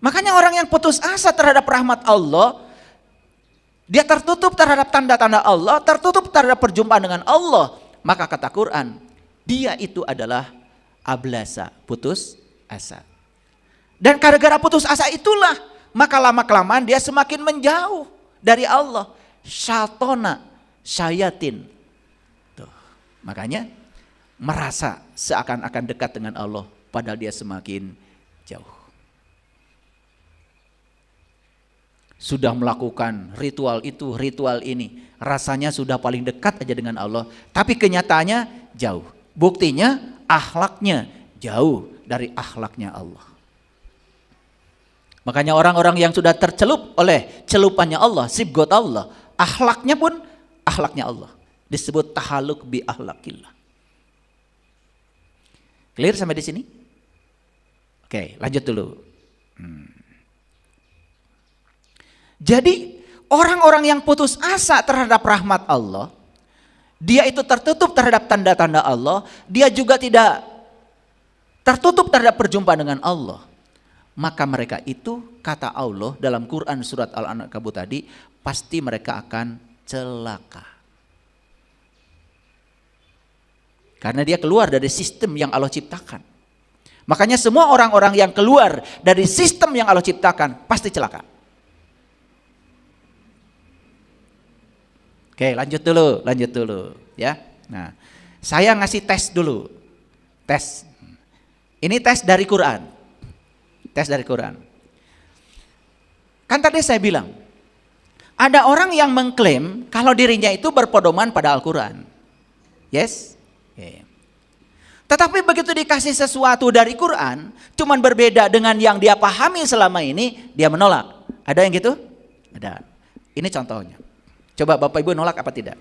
Makanya orang yang putus asa terhadap rahmat Allah, dia tertutup terhadap tanda-tanda Allah, tertutup terhadap perjumpaan dengan Allah. Maka kata Quran, dia itu adalah ablasa, putus asa. Dan gara-gara putus asa itulah, maka lama-kelamaan dia semakin menjauh dari Allah. Syatona, syayatin. Tuh. Makanya merasa seakan-akan dekat dengan Allah, padahal dia semakin jauh. Sudah melakukan ritual itu, ritual ini, rasanya sudah paling dekat aja dengan Allah, tapi kenyataannya jauh. Buktinya akhlaknya jauh dari akhlaknya Allah. Makanya orang-orang yang sudah tercelup oleh celupannya Allah, sibgot Allah, akhlaknya pun akhlaknya Allah. Disebut tahaluk bi akhlakillah. Clear sampai di sini? Oke, lanjut dulu. Jadi orang-orang yang putus asa terhadap rahmat Allah, dia itu tertutup terhadap tanda-tanda Allah, dia juga tidak tertutup terhadap perjumpaan dengan Allah. Maka mereka itu, kata Allah dalam Quran surat Al-Ankabut tadi, pasti mereka akan celaka. Karena dia keluar dari sistem yang Allah ciptakan. Makanya semua orang-orang yang keluar dari sistem yang Allah ciptakan pasti celaka. Oke, lanjut dulu ya. Nah, saya ngasih tes dulu. Tes. Ini tes dari Quran. Tes dari Quran. Kan tadi saya bilang, ada orang yang mengklaim kalau dirinya itu berpedoman pada Al-Quran. Yes? Okay. Tetapi begitu dikasih sesuatu dari Quran, cuman berbeda dengan yang dia pahami selama ini, dia menolak. Ada yang gitu? Ada. Ini contohnya. Coba Bapak Ibu nolak apa tidak?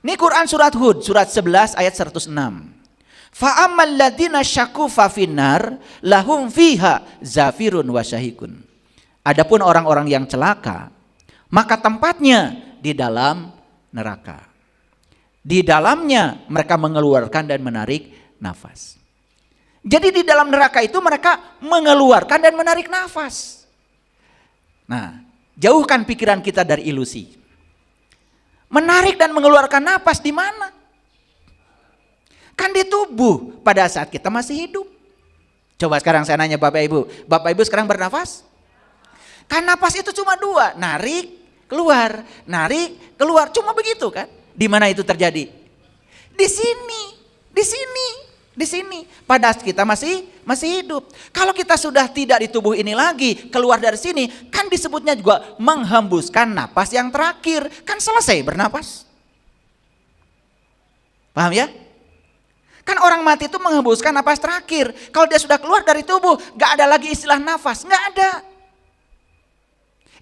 Ini Quran surat Hud, surat 11 ayat 106. Fa'ammal ladzina syaqu fa finnar lahum fiha zafirun wa syahikun. Adapun orang-orang yang celaka, maka tempatnya di dalam neraka. Di dalamnya mereka mengeluarkan dan menarik nafas. Jadi di dalam neraka itu mereka mengeluarkan dan menarik nafas. Nah, jauhkan pikiran kita dari ilusi. Menarik dan mengeluarkan nafas di mana? Kan di tubuh pada saat kita masih hidup. Coba sekarang saya nanya Bapak Ibu. Bapak Ibu sekarang bernafas? Kan nafas itu cuma dua. Narik, keluar. Narik, keluar. Cuma begitu kan? Di mana itu terjadi? Di sini. Di sini. Di sini. Pada saat kita masih hidup. Kalau kita sudah tidak di tubuh ini lagi, keluar dari sini, kan disebutnya juga menghembuskan napas yang terakhir. Kan selesai bernapas. Paham ya? Kan orang mati itu menghembuskan napas terakhir. Kalau dia sudah keluar dari tubuh, gak ada lagi istilah nafas. Gak ada.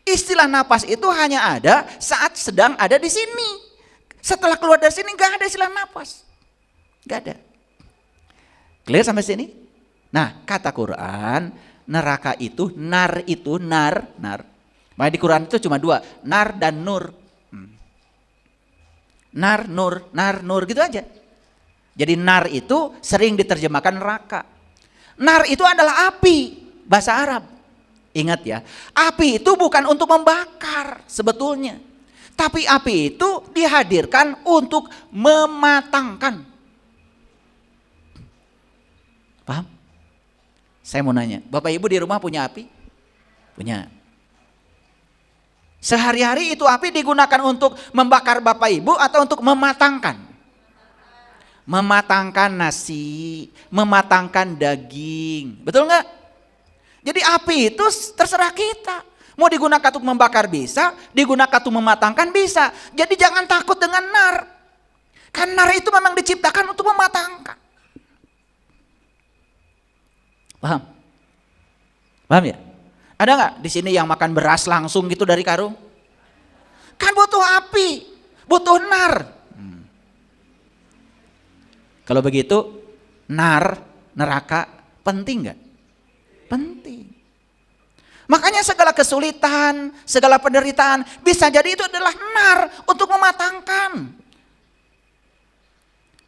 Istilah nafas itu hanya ada saat sedang ada di sini. Setelah keluar dari sini gak ada istilah nafas. Gak ada. Clear sampai sini? Nah, kata Quran, neraka itu, nar. Makanya di Quran itu cuma dua, nar dan nur. Nar, nur gitu aja. Jadi nar itu sering diterjemahkan neraka. Nar itu adalah api, bahasa Arab. Ingat ya, api itu bukan untuk membakar sebetulnya. Tapi api itu dihadirkan untuk mematangkan. Paham? Saya mau nanya, Bapak Ibu di rumah punya api? Punya. Sehari-hari itu api digunakan untuk membakar Bapak Ibu atau untuk mematangkan? Mematangkan nasi, mematangkan daging. Betul nggak? Jadi api itu terserah kita. Mau digunakan untuk membakar bisa, digunakan untuk mematangkan bisa. Jadi jangan takut dengan nar. Kan nar itu memang diciptakan untuk mematangkan. Paham? Paham ya? Ada nggak di sini yang makan beras langsung gitu dari karung? Kan butuh api, butuh nar. Kalau begitu, neraka penting nggak? Penting. Makanya segala kesulitan, segala penderitaan bisa jadi itu adalah nar untuk mematangkan.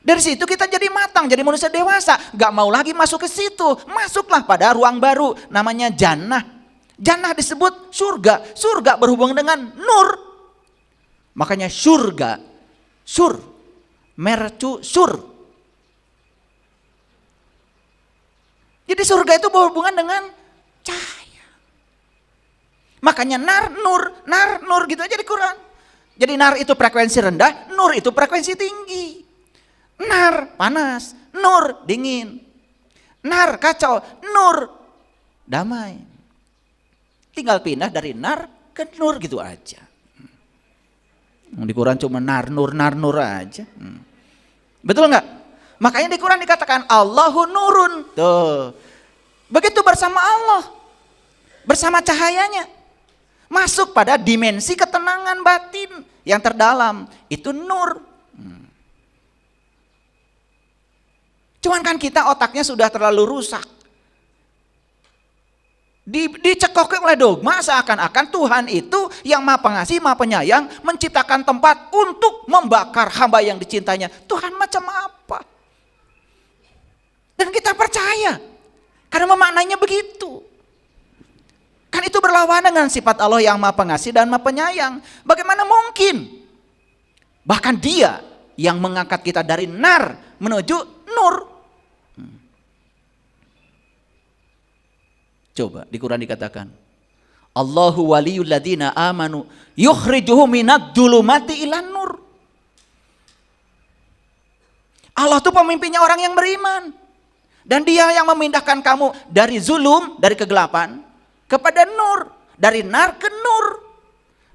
Dari situ kita jadi matang, jadi manusia dewasa. Gak mau lagi masuk ke situ. Masuklah pada ruang baru, namanya jannah. Jannah disebut surga. Surga berhubungan dengan nur. Makanya surga, sur, mercu, sur. Jadi surga itu berhubungan dengan cahaya. Makanya nar, nur gitu aja di Quran. Jadi nar itu frekuensi rendah, nur itu frekuensi tinggi. Nar panas, nur dingin. Nar kacau, nur damai. Tinggal pindah dari nar ke nur gitu aja. Di Quran cuma nar nur aja. Betul nggak? Makanya di Quran dikatakan Allahu nurun. Tuh. Begitu bersama Allah. Bersama cahayanya. Masuk pada dimensi ketenangan batin yang terdalam. Itu nur. Cuman kan kita otaknya sudah terlalu rusak. Dicekok oleh dogma seakan-akan Tuhan itu yang Maha Pengasih, Maha Penyayang menciptakan tempat untuk membakar hamba yang dicintainya. Tuhan macam apa? Dan kita percaya karena memaknainya begitu. Kan itu berlawanan dengan sifat Allah yang Maha Pengasih dan Maha Penyayang. Bagaimana mungkin? Bahkan Dia yang mengangkat kita dari nar menuju nur. Coba di Quran dikatakan Allahu waliyul ladina amanu yukhrijuhum minad dzulumati ilan nur. Allah itu pemimpinnya orang yang beriman. Dan Dia yang memindahkan kamu dari zulum, dari kegelapan kepada nur, dari nar ke nur.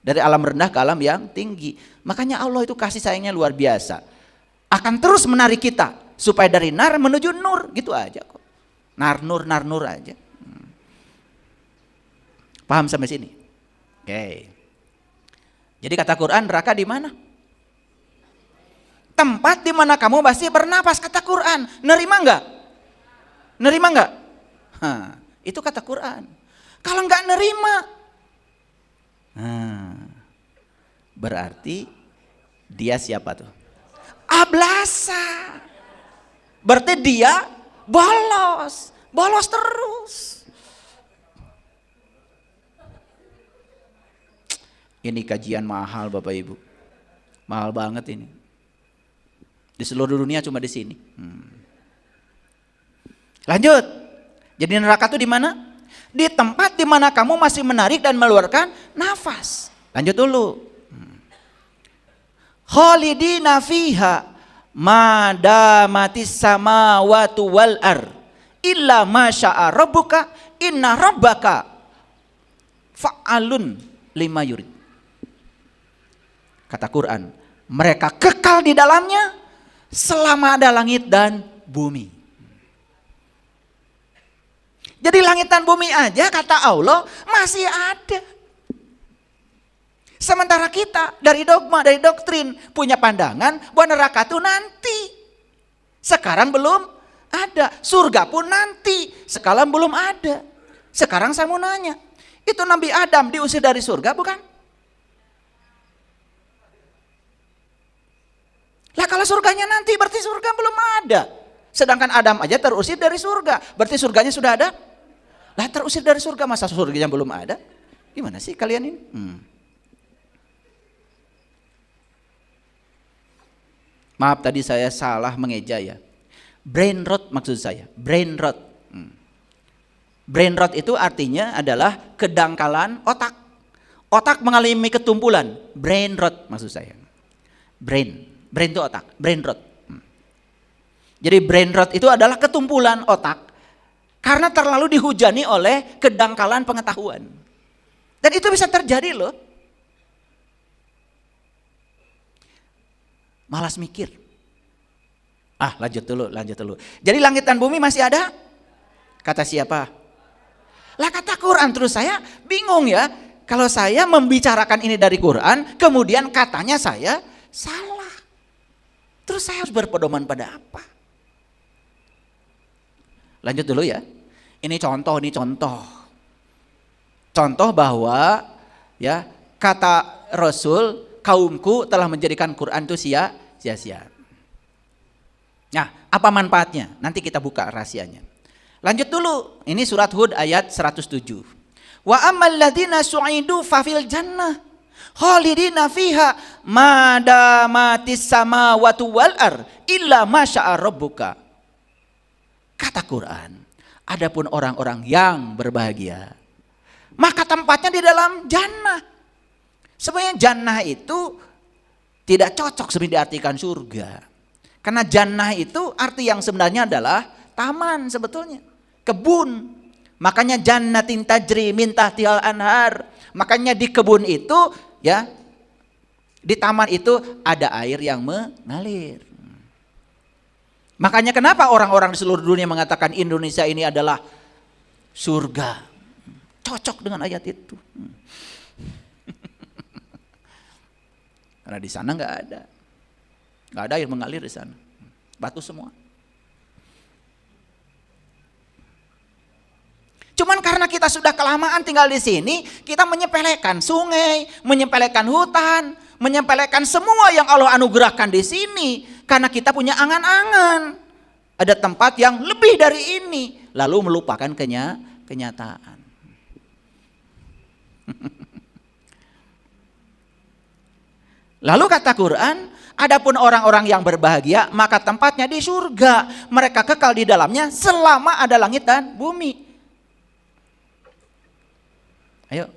Dari alam rendah ke alam yang tinggi. Makanya Allah itu kasih sayangnya luar biasa. Akan terus menarik kita supaya dari nar menuju nur, gitu aja kok. Nar nur aja. Paham sampai sini? Oke. Jadi kata Quran, neraka di mana? Tempat di mana kamu masih bernapas, kata Quran. Nerima enggak? Nerima enggak? Itu kata Quran. Kalau enggak nerima, berarti dia siapa tuh? Ablasa. Berarti dia bolos terus. Ini kajian mahal Bapak Ibu, mahal banget ini. Di seluruh dunia cuma di sini. Lanjut. Jadi neraka itu di mana? Di tempat di mana kamu masih menarik dan mengeluarkan nafas. Lanjut dulu. Khalidina fiha ma damatis samawati wal ar illa ma syaa rabbuka inna rabbaka fa'alun lima yurid. Kata Quran, mereka kekal di dalamnya selama ada langit dan bumi. Jadi langit dan bumi aja kata Allah masih ada. Sementara kita dari dogma, dari doktrin punya pandangan bahwa neraka itu nanti. Sekarang belum ada. Surga pun nanti. Sekarang belum ada. Sekarang saya mau nanya, itu Nabi Adam diusir dari surga bukan? Lah kalau surganya nanti berarti surga belum ada. Sedangkan Adam aja terusir dari surga. Berarti surganya sudah ada? Lah terusir dari surga masa surganya belum ada? Gimana sih kalian ini? Maaf tadi saya salah mengeja ya. Brain rot maksud saya. Brain rot. Brain rot itu artinya adalah kedangkalan otak. Otak mengalami ketumpulan. Brain rot maksud saya. Brain itu otak, brain rot. Jadi brain rot itu adalah ketumpulan otak karena terlalu dihujani oleh kedangkalan pengetahuan. Dan itu bisa terjadi loh. Malas mikir. Lanjut dulu. Jadi langit dan bumi masih ada? Kata siapa? Lah kata Quran. Terus saya bingung ya. Kalau saya membicarakan ini dari Quran, kemudian katanya saya salah. Terus saya harus berpedoman pada apa? Lanjut dulu ya. Ini contoh. Contoh bahwa ya kata Rasul, kaumku telah menjadikan Quran itu sia-sia. Nah, apa manfaatnya? Nanti kita buka rahasianya. Lanjut dulu. Ini surat Hud ayat 107. Wa ammal ladzina su'idu fa fil jannah khalidina fiha ma damatis samawati wal ar illa ma syaa rabbuka. Kata Quran, adapun orang-orang yang berbahagia, maka tempatnya di dalam jannah. Sebenarnya jannah itu tidak cocok sebenarnya diartikan surga. Karena jannah itu arti yang sebenarnya adalah taman sebetulnya, kebun. Makanya jannatin tajri min tahtihal anhar. Makanya di kebun itu ya, di taman itu ada air yang mengalir. Makanya kenapa orang-orang di seluruh dunia mengatakan Indonesia ini adalah surga. Cocok dengan ayat itu. Karena di sana nggak ada air mengalir di sana, batu semua. Cuman karena kita sudah kelamaan tinggal di sini, kita menyepelekan sungai, menyepelekan hutan, menyepelekan semua yang Allah anugerahkan di sini. Karena kita punya angan-angan, ada tempat yang lebih dari ini, lalu melupakan kenyataan. Lalu kata Quran, adapun orang-orang yang berbahagia, maka tempatnya di surga. Mereka kekal di dalamnya selama ada langit dan bumi. Ayo,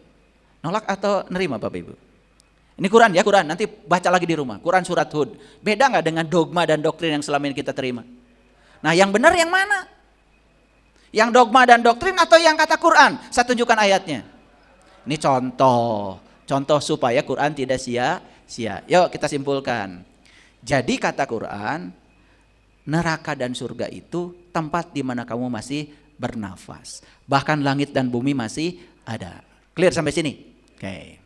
nolak atau nerima Bapak Ibu? Ini Quran ya, Quran. Nanti baca lagi di rumah. Quran surat Hud. Beda nggak dengan dogma dan doktrin yang selama ini kita terima? Nah, yang benar yang mana? Yang dogma dan doktrin atau yang kata Quran? Saya tunjukkan ayatnya. Ini contoh supaya Quran tidak sia-sia. Yuk kita simpulkan. Jadi kata Quran, neraka dan surga itu tempat di mana kamu masih bernafas. Bahkan langit dan bumi masih ada. Clear sampai sini? Oke.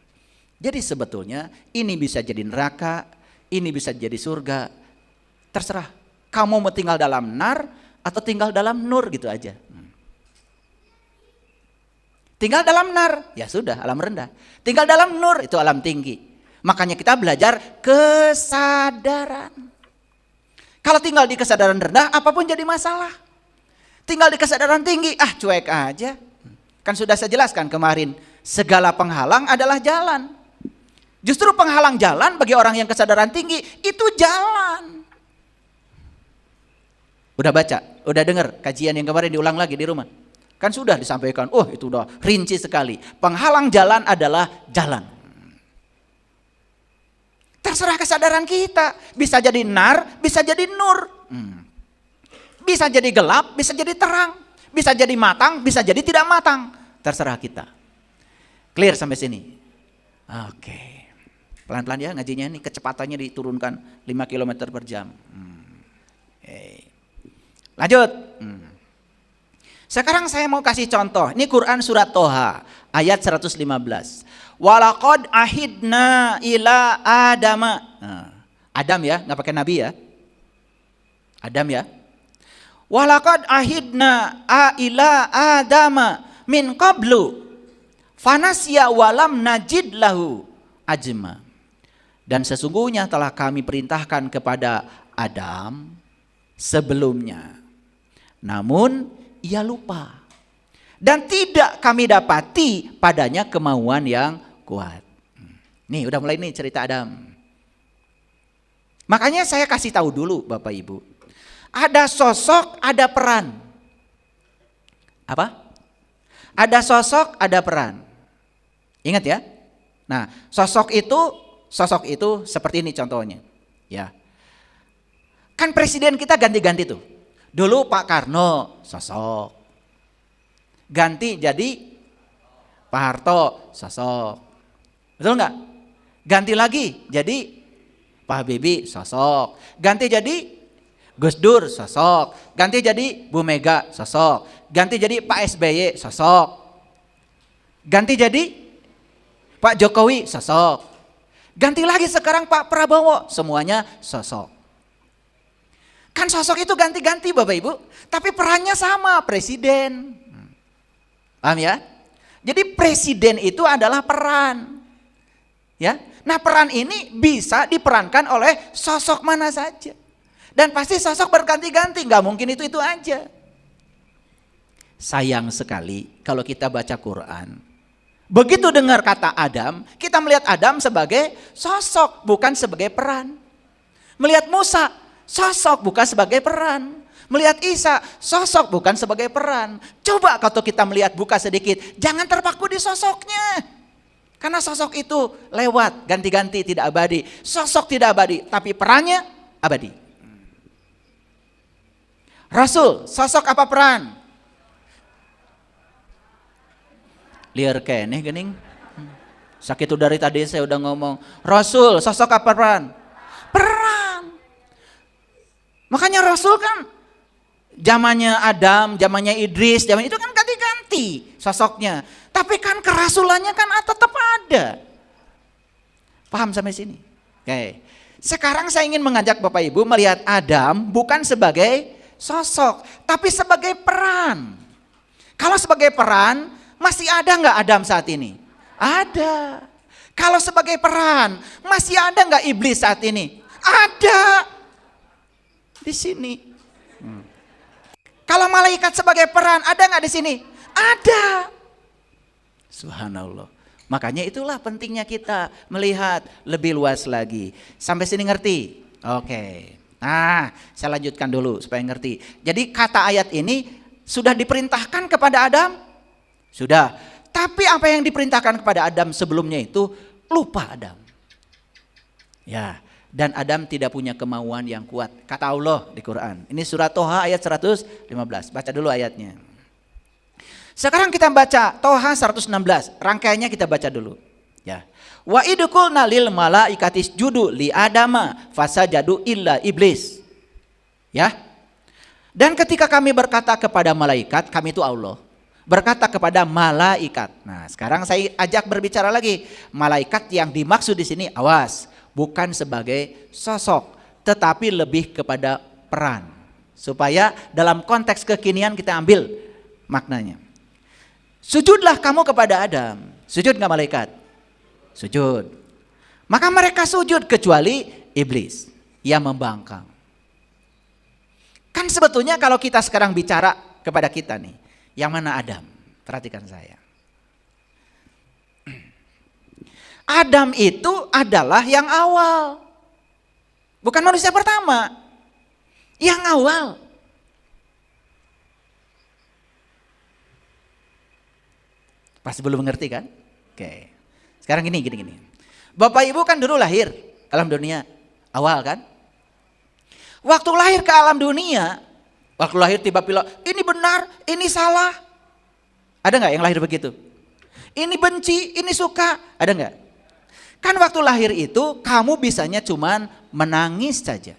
Jadi sebetulnya ini bisa jadi neraka, ini bisa jadi surga. Terserah. Kamu mau tinggal dalam nar atau tinggal dalam nur gitu aja. Tinggal dalam nar, ya sudah alam rendah. Tinggal dalam nur, itu alam tinggi. Makanya kita belajar kesadaran. Kalau tinggal di kesadaran rendah, apapun jadi masalah. Tinggal di kesadaran tinggi, cuek aja. Kan sudah saya jelaskan kemarin, segala penghalang adalah jalan. Justru penghalang jalan bagi orang yang kesadaran tinggi, itu jalan. Udah baca, udah dengar kajian yang kemarin diulang lagi di rumah. Kan sudah disampaikan, itu udah rinci sekali. Penghalang jalan adalah jalan. Terserah kesadaran kita. Bisa jadi nar, bisa jadi nur. Bisa jadi gelap, bisa jadi terang. Bisa jadi matang, bisa jadi tidak matang. Terserah kita. Clear sampai sini? Oke. Pelan-pelan ya ngajinya ini. Kecepatannya diturunkan 5 km per jam. Lanjut. Sekarang saya mau kasih contoh. Ini Quran surat Toha ayat 115. Walaqad ahidna ila Adama. Adam ya, nggak pakai nabi ya. Adam ya. Walaqad ahidna ila Adama min qablu fanasya walam najid lahu ajma. Dan sesungguhnya telah kami perintahkan kepada Adam sebelumnya. Namun ia lupa. Dan tidak kami dapati padanya kemauan yang kuat. Nih udah mulai nih cerita Adam. Makanya saya kasih tahu dulu Bapak Ibu. Ada sosok, ada peran. Apa? Ada sosok, ada peran. Ingat ya. Nah, sosok itu seperti ini contohnya. Ya. Kan presiden kita ganti-ganti tuh. Dulu Pak Karno sosok. Ganti jadi Pak Harto sosok. Betul nggak? Ganti lagi jadi Pak Habibie sosok. Ganti jadi Gus Dur sosok. Ganti jadi Bu Mega sosok. Ganti jadi Pak SBY sosok. Ganti jadi Pak Jokowi sosok. Ganti lagi sekarang Pak Prabowo, semuanya sosok. Kan sosok itu ganti-ganti Bapak Ibu, tapi perannya sama, presiden. Paham ya? Jadi presiden itu adalah peran. Ya. Nah, peran ini bisa diperankan oleh sosok mana saja. Dan pasti sosok berganti-ganti, nggak mungkin itu aja. Sayang sekali kalau kita baca Quran, begitu dengar kata Adam, kita melihat Adam sebagai sosok, bukan sebagai peran. Melihat Musa, sosok bukan sebagai peran. Melihat Isa, sosok bukan sebagai peran. Coba kalau kita melihat buka sedikit, jangan terpaku di sosoknya. Karena sosok itu lewat, ganti-ganti, tidak abadi. Sosok tidak abadi, tapi perannya abadi. Rasul, sosok apa peran? Liar keneh gening. Sakit itu dari tadi saya udah ngomong. Rasul, sosok apa peran? Peran. Makanya Rasul kan zamannya Adam, zamannya Idris, zaman itu kan ganti-ganti sosoknya. Tapi kan kerasulannya kan tetap ada. Paham sampai sini? Oke. Sekarang saya ingin mengajak Bapak Ibu melihat Adam bukan sebagai sosok, tapi sebagai peran. Kalau sebagai peran, masih ada nggak Adam saat ini? Ada. Kalau sebagai peran, masih ada nggak iblis saat ini? Ada. Di sini. Kalau malaikat sebagai peran, ada nggak di sini? Ada. Subhanallah. Makanya itulah pentingnya kita melihat lebih luas lagi. Sampai sini ngerti? Oke. Nah, saya lanjutkan dulu supaya ngerti. Jadi kata ayat ini sudah diperintahkan kepada Adam? Sudah. Tapi apa yang diperintahkan kepada Adam sebelumnya itu lupa Adam. Ya, dan Adam tidak punya kemauan yang kuat. Kata Allah di Quran. Ini surat Toha ayat 115. Baca dulu ayatnya. Sekarang kita baca Toha 116. Rangkaiannya kita baca dulu. Ya. Wa idqulna lil malaikatis judu li adama fasajadu illa iblis. Ya. Dan ketika kami berkata kepada malaikat, kami itu Allah, berkata kepada malaikat. Nah, sekarang saya ajak berbicara lagi. Malaikat yang dimaksud di sini, awas, bukan sebagai sosok, tetapi lebih kepada peran. Supaya dalam konteks kekinian kita ambil maknanya. Sujudlah kamu kepada Adam. Sujud nggak malaikat? Sujud. Maka mereka sujud kecuali iblis yang membangkang. Kan sebetulnya kalau kita sekarang bicara kepada kita nih, yang mana Adam? Perhatikan saya. Adam itu adalah yang awal. Bukan manusia pertama. Yang awal. Pasti belum mengerti kan? Oke. Sekarang gini. Bapak Ibu kan dulu lahir ke alam dunia. Awal kan? Waktu lahir ke alam dunia, waktu lahir tiba-tiba, ini benar, ini salah. Ada nggak yang lahir begitu? Ini benci, ini suka, ada nggak? Kan waktu lahir itu kamu bisanya cuman menangis saja.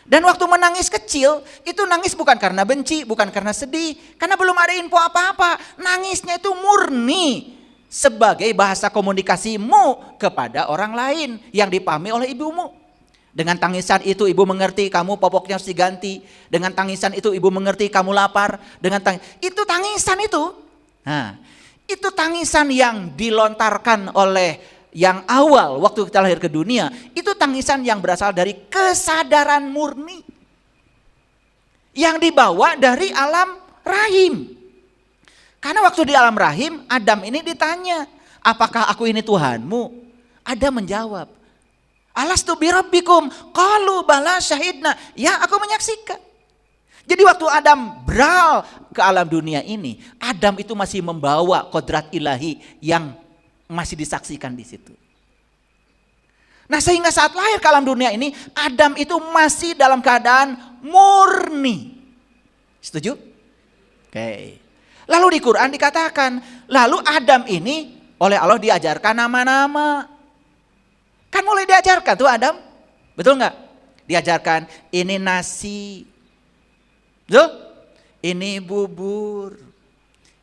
Dan waktu menangis kecil, itu nangis bukan karena benci, bukan karena sedih, karena belum ada info apa-apa. Nangisnya itu murni sebagai bahasa komunikasimu kepada orang lain yang dipahami oleh ibumu. Dengan tangisan itu ibu mengerti kamu popoknya harus diganti. Dengan tangisan itu ibu mengerti kamu lapar. Itu tangisan itu. Nah, itu tangisan yang dilontarkan oleh yang awal waktu kita lahir ke dunia. Itu tangisan yang berasal dari kesadaran murni. Yang dibawa dari alam rahim. Karena waktu di alam rahim Adam ini ditanya, apakah aku ini Tuhanmu? Adam menjawab, alastu birabbikum? Qalu bala syahidna. Ya, aku menyaksikan. Jadi waktu Adam beral ke alam dunia ini, Adam itu masih membawa kodrat ilahi yang masih disaksikan di situ. Nah, sehingga saat lahir ke alam dunia ini, Adam itu masih dalam keadaan murni. Setuju? Oke. Lalu di Quran dikatakan, lalu Adam ini oleh Allah diajarkan nama-nama. Kan mulai diajarkan tuh Adam, betul nggak? Diajarkan ini nasi, tuh, ini bubur,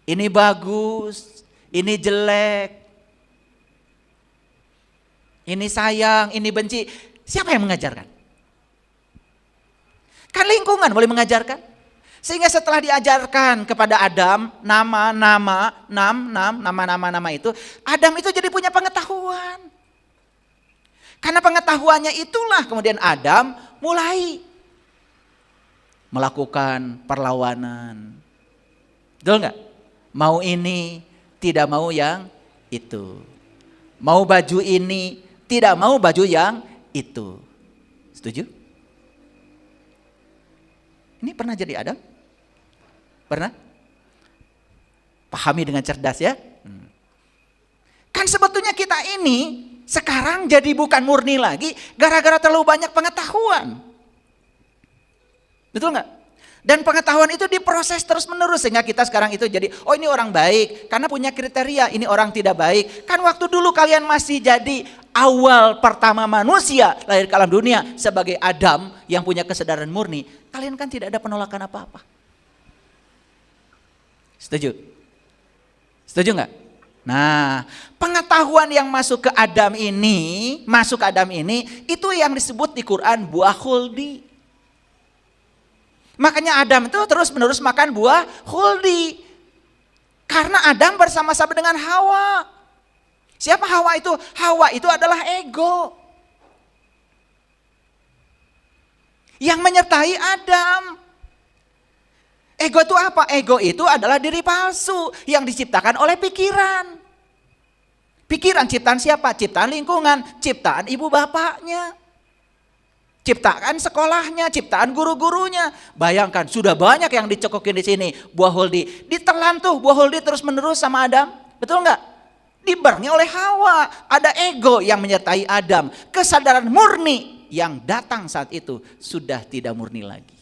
ini bagus, ini jelek, ini sayang, ini benci. Siapa yang mengajarkan? Kan lingkungan boleh mengajarkan. Sehingga setelah diajarkan kepada Adam nama-nama itu, Adam itu jadi punya pengetahuan. Karena pengetahuannya itulah kemudian Adam Mulai melakukan perlawanan. Betul nggak? Mau ini, tidak mau yang itu. Mau baju ini, tidak mau baju yang itu. Setuju? Ini pernah jadi Adam? Pernah? Pahami dengan cerdas ya. Kan sebetulnya kita ini sekarang jadi bukan murni lagi gara-gara terlalu banyak pengetahuan. Betul nggak? Dan pengetahuan itu diproses terus menerus sehingga kita sekarang itu jadi, oh ini orang baik karena punya kriteria, ini orang tidak baik. Kan waktu dulu kalian masih jadi awal pertama manusia lahir ke alam dunia sebagai Adam yang punya kesadaran murni, kalian kan tidak ada penolakan apa-apa. Setuju? Setuju nggak? Nah, pengetahuan yang masuk ke Adam ini, itu yang disebut di Quran buah khuldi. Makanya Adam itu terus menerus makan buah khuldi. Karena Adam bersama-sama dengan Hawa. Siapa Hawa itu? Hawa itu adalah ego. Yang menyertai Adam. Ego itu apa? Ego itu adalah diri palsu yang diciptakan oleh pikiran. Pikiran ciptaan siapa? Ciptaan lingkungan, ciptaan ibu bapaknya. Ciptaan sekolahnya, ciptaan guru-gurunya. Bayangkan sudah banyak yang dicokokin di sini buah holdi. Ditelan tuh buah holdi terus menerus sama Adam. Betul nggak? Dibarengnya oleh Hawa. Ada ego yang menyertai Adam. Kesadaran murni yang datang saat itu sudah tidak murni lagi.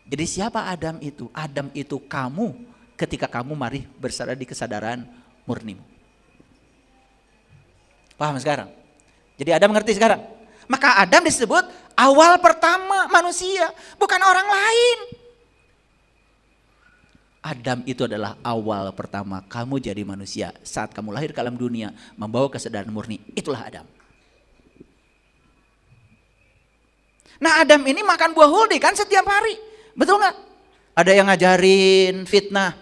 Jadi siapa Adam itu? Adam itu kamu ketika kamu mari bersandar di kesadaran murnimu. Paham sekarang? Jadi Adam ngerti sekarang? Maka Adam disebut awal pertama manusia, bukan orang lain. Adam itu adalah awal pertama kamu jadi manusia. Saat kamu lahir ke alam dunia, membawa kesadaran murni, itulah Adam. Nah Adam ini makan buah huldi kan setiap hari, betul gak? Ada yang ngajarin fitnah,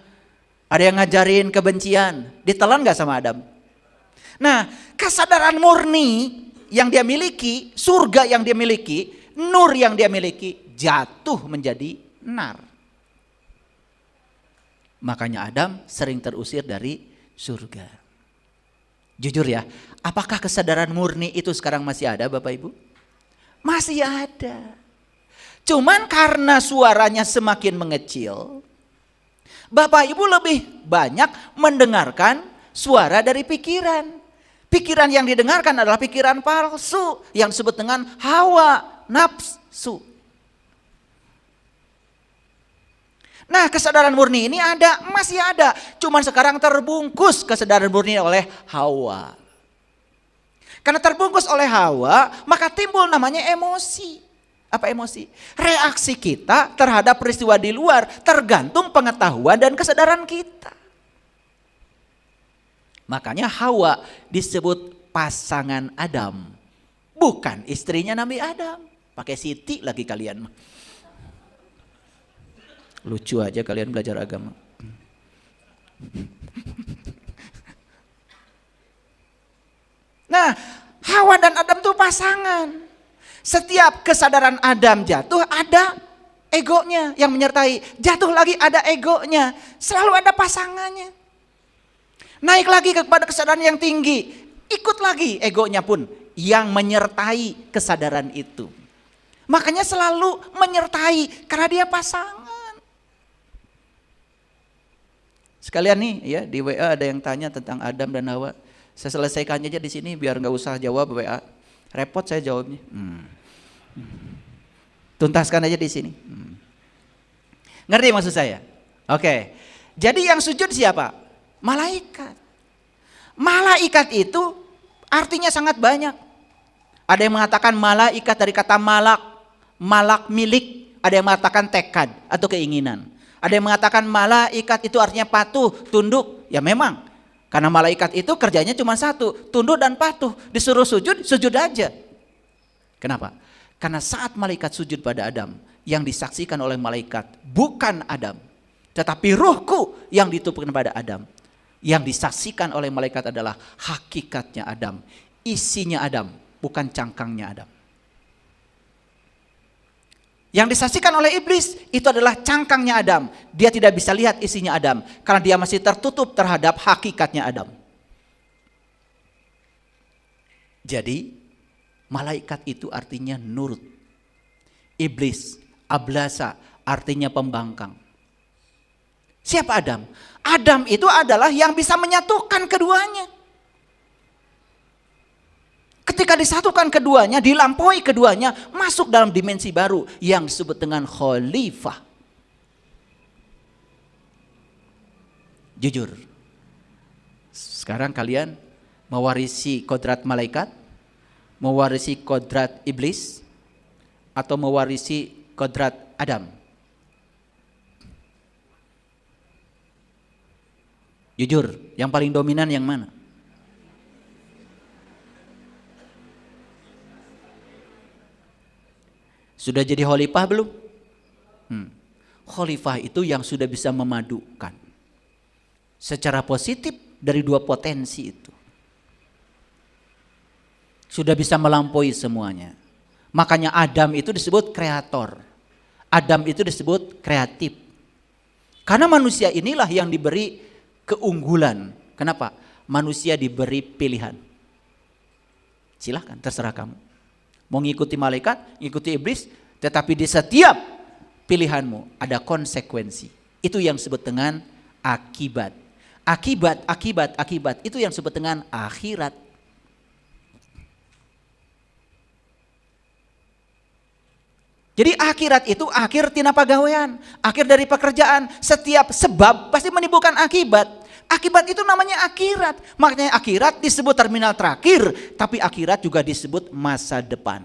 ada yang ngajarin kebencian, ditelan gak sama Adam? Nah kesadaran murni yang dia miliki, surga yang dia miliki, nur yang dia miliki jatuh menjadi nar. Makanya Adam sering terusir dari surga. Jujur ya, apakah kesadaran murni itu sekarang masih ada Bapak Ibu? Masih ada. Cuman karena suaranya semakin mengecil, Bapak Ibu lebih banyak mendengarkan suara dari pikiran. Pikiran yang didengarkan adalah pikiran palsu yang disebut dengan hawa nafsu. Nah kesadaran murni ini ada, masih ada. Cuman sekarang terbungkus kesadaran murni oleh hawa. Karena terbungkus oleh hawa, maka timbul namanya emosi. Apa emosi? Reaksi kita terhadap peristiwa di luar tergantung pengetahuan dan kesadaran kita. Makanya Hawa disebut pasangan Adam. Bukan istrinya Nabi Adam. Pakai Siti lagi kalian. Lucu aja kalian belajar agama. Nah, Hawa dan Adam itu pasangan. Setiap kesadaran Adam jatuh ada egonya yang menyertai. Jatuh lagi ada egonya. Selalu ada pasangannya. Naik lagi kepada kesadaran yang tinggi, ikut lagi egonya pun yang menyertai kesadaran itu. Makanya selalu menyertai karena dia pasangan. Sekalian nih ya di WA ada yang tanya tentang Adam dan Hawa. Saya selesaikan aja di sini biar nggak usah jawab WA. Repot saya jawabnya. Tuntaskan aja di sini. Ngerti maksud saya? Oke. Jadi yang sujud siapa? Malaikat. Malaikat itu artinya sangat banyak. Ada yang mengatakan malaikat dari kata malak, malak milik. Ada yang mengatakan tekad atau keinginan. Ada yang mengatakan malaikat itu artinya patuh, tunduk. Ya memang, karena malaikat itu kerjanya cuma satu, tunduk dan patuh. Disuruh sujud, sujud aja. Kenapa? Karena saat malaikat sujud pada Adam, yang disaksikan oleh malaikat bukan Adam, tetapi ruhku yang ditumpukkan pada Adam. Yang disaksikan oleh malaikat adalah hakikatnya Adam, isinya Adam, bukan cangkangnya Adam. Yang disaksikan oleh iblis itu adalah cangkangnya Adam. Dia tidak bisa lihat isinya Adam karena dia masih tertutup terhadap hakikatnya Adam. Jadi malaikat itu artinya nurut. Iblis, ablasa artinya pembangkang. Siapa Adam? Adam itu adalah yang bisa menyatukan keduanya. Ketika disatukan keduanya, dilampaui keduanya, masuk dalam dimensi baru yang disebut dengan khalifah. Jujur, sekarang kalian mewarisi kodrat malaikat, mewarisi kodrat iblis, atau mewarisi kodrat Adam? Jujur, yang paling dominan yang mana? Sudah jadi khalifah belum? Khalifah itu yang sudah bisa memadukan secara positif dari dua potensi itu. Sudah bisa melampaui semuanya. Makanya Adam itu disebut kreator. Adam itu disebut kreatif. Karena manusia inilah yang diberi keunggulan. Kenapa? Manusia diberi pilihan. Silahkan, terserah kamu. Mau ngikuti malaikat, ngikuti iblis, tetapi di setiap pilihanmu ada konsekuensi. Itu yang disebut dengan akibat. Akibat, itu yang disebut dengan akhirat. Jadi akhirat itu akhir tina pagawean, akhir dari pekerjaan. Setiap sebab pasti menimbulkan akibat. Akibat itu namanya akhirat. Makanya akhirat disebut terminal terakhir, tapi akhirat juga disebut masa depan.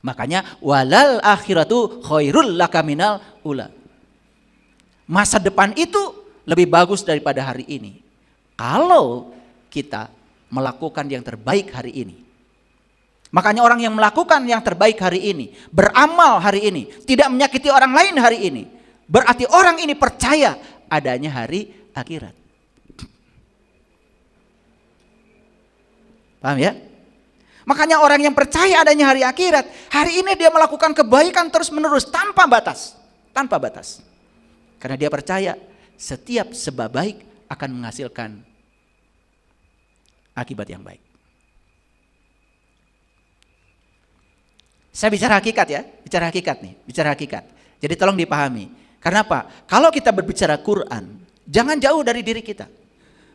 Makanya walal akhiratu khairul laka minal ula. Masa depan itu lebih bagus daripada hari ini. Kalau kita melakukan yang terbaik hari ini. Makanya orang yang melakukan yang terbaik hari ini, beramal hari ini, tidak menyakiti orang lain hari ini, berarti orang ini percaya adanya hari akhirat. Paham ya? Makanya orang yang percaya adanya hari akhirat, hari ini dia melakukan kebaikan terus menerus tanpa batas. Tanpa batas. Karena dia percaya setiap sebab baik akan menghasilkan akibat yang baik. Saya bicara hakikat ya, bicara hakikat nih, bicara hakikat. Jadi tolong dipahami. Karena apa? Kalau kita berbicara Quran, jangan jauh dari diri kita.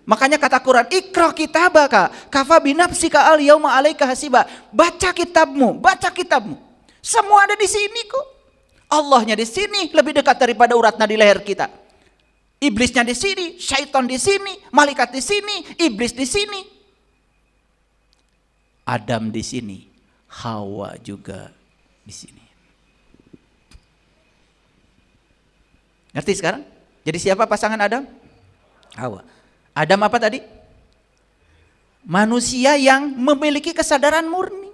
Makanya kata Quran, Iqra kitabaka kafa binafsika al yauma 'alaika hasiba. Baca kitabmu, baca kitabmu. Semua ada di sini kok. Allahnya di sini lebih dekat daripada urat nadi leher kita. Iblisnya di sini, syaitan di sini, malaikat di sini, iblis di sini. Adam di sini, Hawa juga di sini. Ngerti sekarang? Jadi siapa pasangan Adam? Hawa. Adam apa tadi? Manusia yang memiliki kesadaran murni.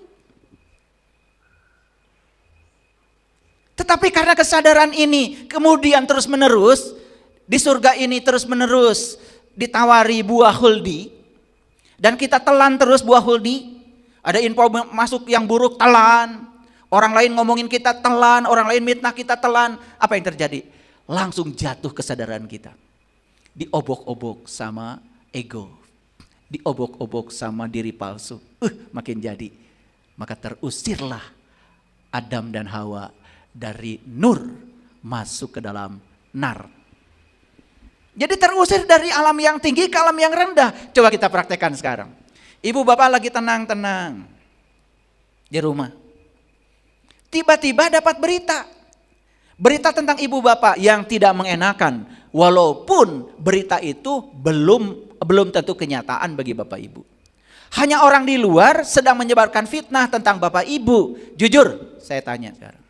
Tetapi karena kesadaran ini kemudian terus menerus, di surga ini terus menerus ditawari buah huldi, dan kita telan terus buah huldi. Ada info masuk yang buruk, telan. Orang lain ngomongin kita, telan. Orang lain mitnah kita, telan. Apa yang terjadi? Langsung jatuh kesadaran kita. Diobok-obok sama ego. Diobok-obok sama diri palsu. Makin jadi. Maka terusirlah Adam dan Hawa dari nur masuk ke dalam nar. Jadi terusir dari alam yang tinggi ke alam yang rendah. Coba kita praktekkan sekarang. Ibu bapak lagi tenang-tenang di rumah. Tiba-tiba dapat berita. Berita tentang ibu bapak yang tidak mengenakan. Walaupun berita itu belum tentu kenyataan bagi bapak ibu. Hanya orang di luar sedang menyebarkan fitnah tentang bapak ibu. Jujur saya tanya sekarang.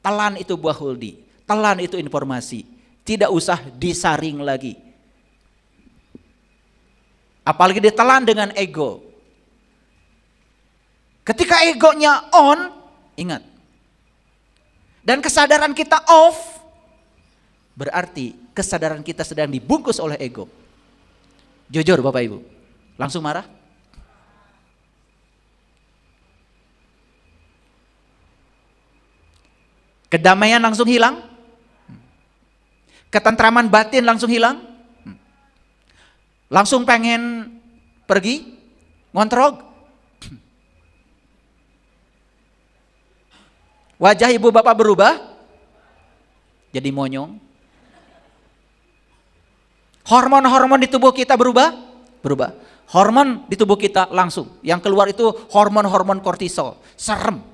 Telan itu buah huldi. Telan itu informasi. Tidak usah disaring lagi. Apalagi ditelan dengan ego. Ketika egonya on, ingat. Dan kesadaran kita off, berarti kesadaran kita sedang dibungkus oleh ego. Jujur Bapak Ibu, langsung marah? Kedamaian langsung hilang. Ketentraman batin langsung hilang. Langsung pengen pergi, ngontrol. Wajah ibu bapak berubah, jadi monyong. Hormon-hormon di tubuh kita berubah. Hormon di tubuh kita langsung. Yang keluar itu hormon-hormon kortisol, serem.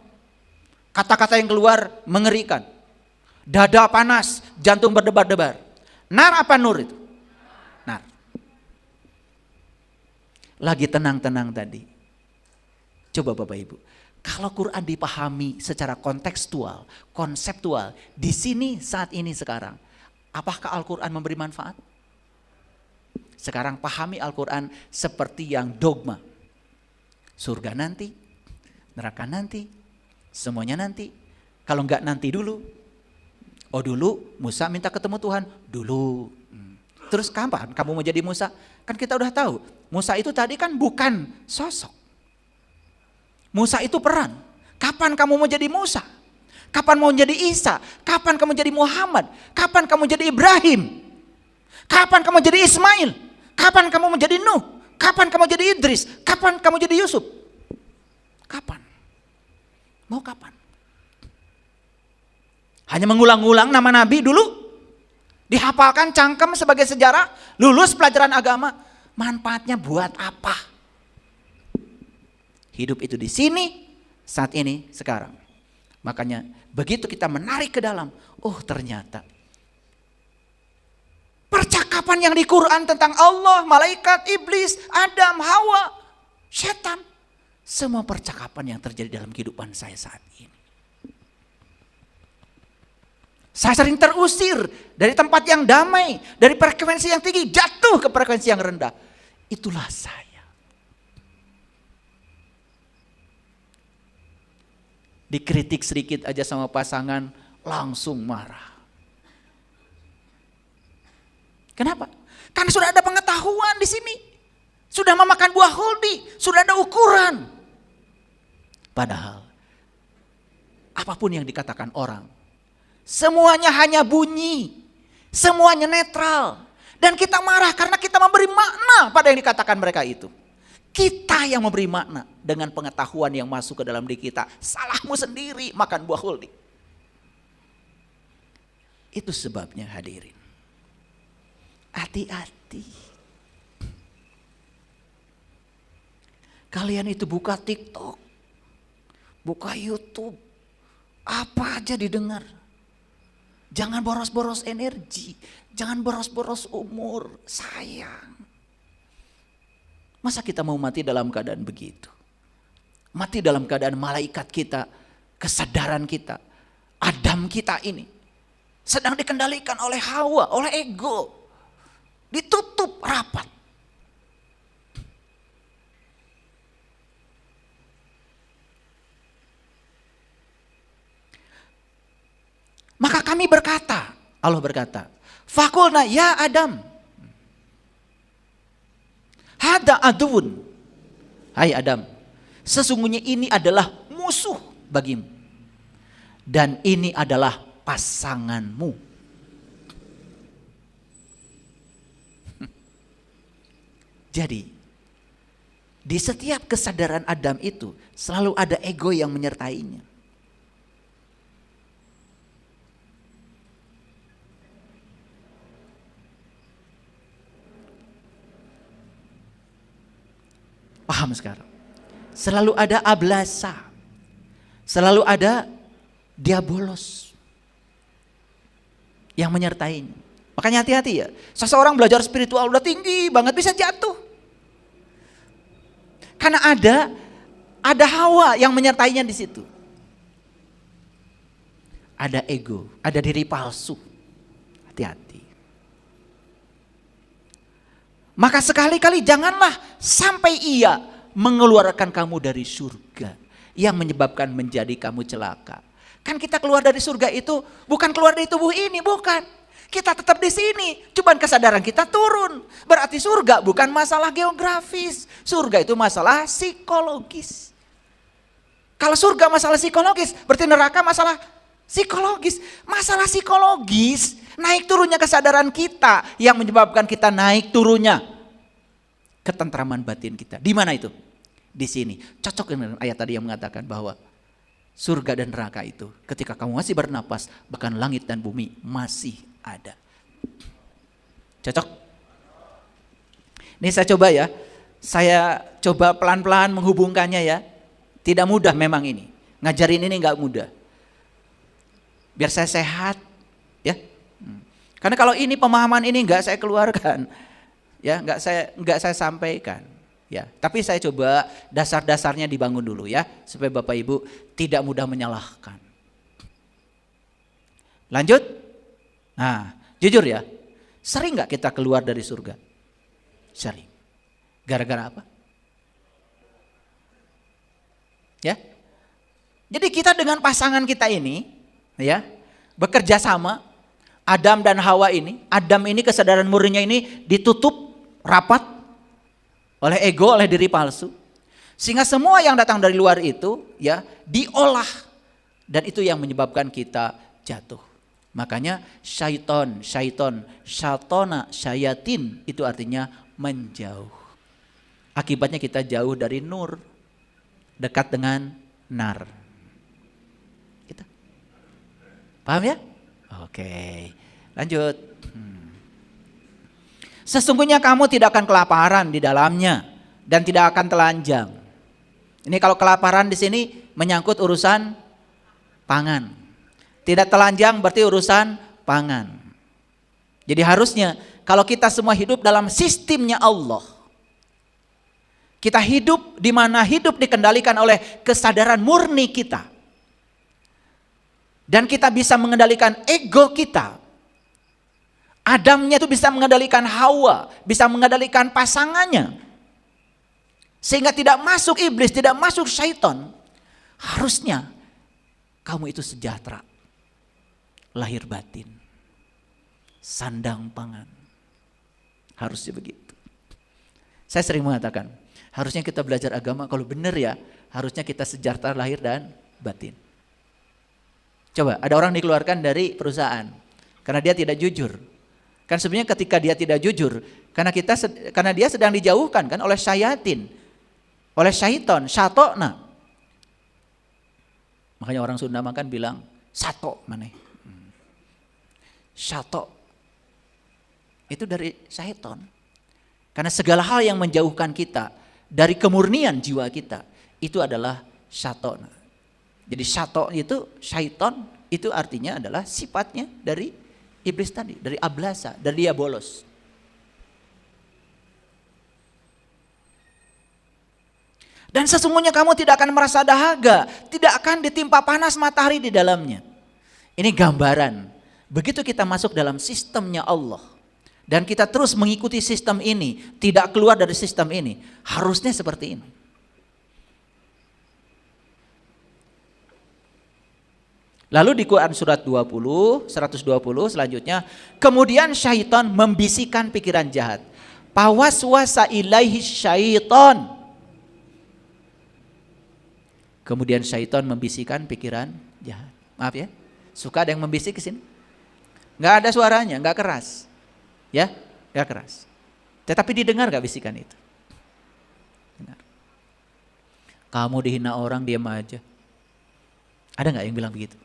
Kata-kata yang keluar mengerikan. Dada panas, jantung berdebar-debar. Nar apa nur itu? Nar. Lagi tenang-tenang tadi. Coba Bapak Ibu, kalau Quran dipahami secara kontekstual, konseptual, di sini saat ini sekarang, apakah Al-Quran memberi manfaat? Sekarang pahami Al-Quran seperti yang dogma. Surga nanti, neraka nanti, semuanya nanti. Kalau enggak nanti dulu. Oh dulu Musa minta ketemu Tuhan, dulu. Terus kapan kamu mau jadi Musa? Kan kita udah tahu, Musa itu tadi kan bukan sosok. Musa itu peran. Kapan kamu mau jadi Musa? Kapan mau jadi Isa? Kapan kamu jadi Muhammad? Kapan kamu jadi Ibrahim? Kapan kamu jadi Ismail? Kapan kamu menjadi Nuh? Kapan kamu jadi Idris? Kapan kamu jadi Yusuf? Kapan? Mau kapan? Hanya mengulang-ulang nama Nabi dulu? Dihafalkan cangkem sebagai sejarah? Lulus pelajaran agama? Manfaatnya buat apa? Hidup itu di sini, saat ini, sekarang. Makanya begitu kita menarik ke dalam, oh ternyata percakapan yang di Quran tentang Allah, malaikat, iblis, Adam, Hawa, setan. Semua percakapan yang terjadi dalam kehidupan saya saat ini. Saya sering terusir dari tempat yang damai, dari frekuensi yang tinggi, jatuh ke frekuensi yang rendah. Itulah saya. Dikritik sedikit aja sama pasangan, langsung marah. Kenapa? Karena sudah ada pengetahuan di sini. Sudah memakan buah holdi, sudah ada ukuran. Padahal, apapun yang dikatakan orang, semuanya hanya bunyi, semuanya netral. Dan kita marah karena kita memberi makna pada yang dikatakan mereka itu. Kita yang memberi makna dengan pengetahuan yang masuk ke dalam diri kita. Salahmu sendiri makan buah holdi. Itu sebabnya hadirin. Hati-hati. Kalian itu buka TikTok, buka YouTube, apa aja didengar. Jangan boros-boros energi, jangan boros-boros umur, sayang. Masa kita mau mati dalam keadaan begitu? Mati dalam keadaan malaikat kita, kesadaran kita, Adam kita ini sedang dikendalikan oleh Hawa, oleh ego. Ditutup rapat. Maka kami berkata, Allah berkata, Fakulna ya Adam, hada aduun. Hai Adam, sesungguhnya ini adalah musuh bagimu. Dan ini adalah pasanganmu. Jadi, di setiap kesadaran Adam itu selalu ada ego yang menyertainya. Paham sekarang? Selalu ada ablasa. Selalu ada diabolos yang menyertainya. Makanya hati-hati ya. Seseorang belajar spiritual udah tinggi banget bisa jatuh. Karena ada Hawa yang menyertainya di situ. Ada ego, ada diri palsu. Hati-hati. Maka sekali-kali janganlah sampai ia mengeluarkan kamu dari surga yang menyebabkan menjadi kamu celaka. Kan kita keluar dari surga itu bukan keluar dari tubuh ini, bukan. Kita tetap di sini, cuman kesadaran kita turun. Berarti surga bukan masalah geografis, surga itu masalah psikologis. Kalau surga masalah psikologis, berarti neraka masalah Psikologis, masalah psikologis, naik turunnya kesadaran kita yang menyebabkan kita naik turunnya ketentraman batin kita. Di mana itu? Di sini. Cocok dengan ayat tadi yang mengatakan bahwa surga dan neraka itu ketika kamu masih bernapas, bahkan langit dan bumi masih ada. Cocok? Ini saya coba ya. Saya coba pelan-pelan menghubungkannya ya. Tidak mudah memang ini. Ngajarin ini nggak mudah. Biar saya sehat, ya. Karena kalau ini pemahaman ini nggak saya keluarkan, ya, nggak saya sampaikan, ya. Tapi saya coba dasar-dasarnya dibangun dulu ya, supaya Bapak Ibu tidak mudah menyalahkan. Lanjut. Nah, jujur ya, sering nggak kita keluar dari surga? Sering. Gara-gara apa? Ya. Jadi kita dengan pasangan kita ini, ya, bekerja sama. Adam dan Hawa ini, Adam ini kesadaran murninya ini ditutup rapat oleh ego, oleh diri palsu. Sehingga semua yang datang dari luar itu ya diolah, dan itu yang menyebabkan kita jatuh. Makanya syaiton, syatona, syayatin itu artinya menjauh. Akibatnya kita jauh dari nur, dekat dengan nar. Paham ya? Oke, lanjut. Sesungguhnya kamu tidak akan kelaparan di dalamnya dan tidak akan telanjang. Ini kalau kelaparan di sini menyangkut urusan pangan. Tidak telanjang berarti urusan pangan. Jadi harusnya kalau kita semua hidup dalam sistemnya Allah, kita hidup di mana hidup dikendalikan oleh kesadaran murni kita. Dan kita bisa mengendalikan ego kita. Adamnya itu bisa mengendalikan Hawa, bisa mengendalikan pasangannya. Sehingga tidak masuk iblis, tidak masuk syaitan. Harusnya kamu itu sejahtera. Lahir batin. Sandang pangan. Harusnya begitu. Saya sering mengatakan, harusnya kita belajar agama kalau benar ya, harusnya kita sejahtera lahir dan batin. Coba, ada orang dikeluarkan dari perusahaan karena dia tidak jujur. Kan sebenarnya ketika dia tidak jujur, karena dia sedang dijauhkan kan oleh syayatin, oleh syaiton, syatona. Makanya orang Sunda makan bilang sato mana? Sato. Itu dari syaiton. Karena segala hal yang menjauhkan kita dari kemurnian jiwa kita itu adalah syatona. Jadi syato itu, syaiton itu artinya adalah sifatnya dari iblis tadi, dari ablasa, dari diabolos. Dan sesungguhnya kamu tidak akan merasa dahaga, tidak akan ditimpa panas matahari di dalamnya. Ini gambaran, begitu kita masuk dalam sistemnya Allah, dan kita terus mengikuti sistem ini, tidak keluar dari sistem ini, harusnya seperti ini. Lalu di Quran surat 120 selanjutnya, kemudian syaitan membisikkan pikiran jahat. Pawaswasa ilaihi syaitan. Kemudian syaitan membisikkan pikiran jahat. Maaf ya, suka ada yang membisik ke sini. Nggak ada suaranya, nggak keras, ya, nggak keras. Tetapi didengar nggak bisikan itu? Dengar. Kamu dihina orang diam aja. Ada nggak yang bilang begitu?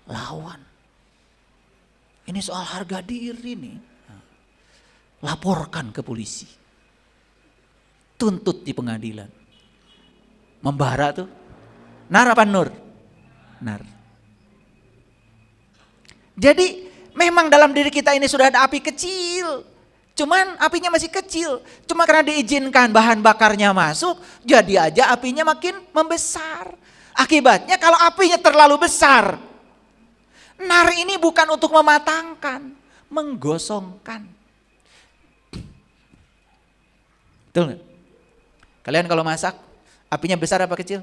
Lawan. Ini soal harga diri nih. Laporkan ke polisi. Tuntut di pengadilan. Membara tuh. Nar apa nur? Nar. Jadi memang dalam diri kita ini sudah ada api kecil. Cuman apinya masih kecil. Cuma karena diizinkan bahan bakarnya masuk, jadi aja apinya makin membesar. Akibatnya kalau apinya terlalu besar, nar ini bukan untuk mematangkan, menggosongkan. Betul gak? Kalian kalau masak, apinya besar apa kecil?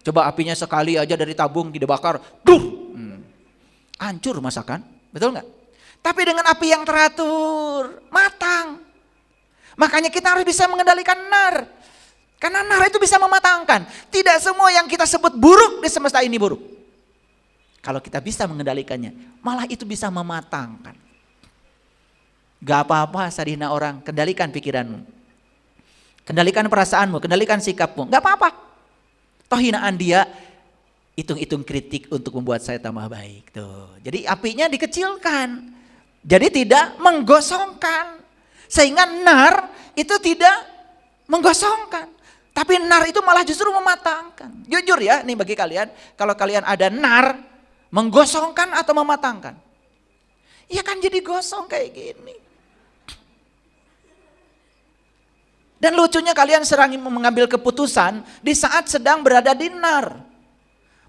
Coba apinya sekali aja dari tabung dibakar, hancur masakan, betul gak? Tapi dengan api yang teratur, matang. Makanya kita harus bisa mengendalikan nar. Karena nar itu bisa mematangkan. Tidak semua yang kita sebut buruk di semesta ini buruk. Kalau kita bisa mengendalikannya, malah itu bisa mematangkan. Gak apa-apa sadina orang, kendalikan pikiranmu. Kendalikan perasaanmu, kendalikan sikapmu. Gak apa-apa. Toh hinaan dia, hitung-hitung kritik untuk membuat saya tambah baik. Tuh. Jadi apinya dikecilkan. Jadi tidak menggosongkan. Sehingga nar itu tidak menggosongkan. Tapi nar itu malah justru mematangkan. Jujur ya, nih bagi kalian, kalau kalian ada nar, menggosongkan atau mematangkan? Ya kan jadi gosong kayak gini. Dan lucunya kalian sering mengambil keputusan di saat sedang berada di nar.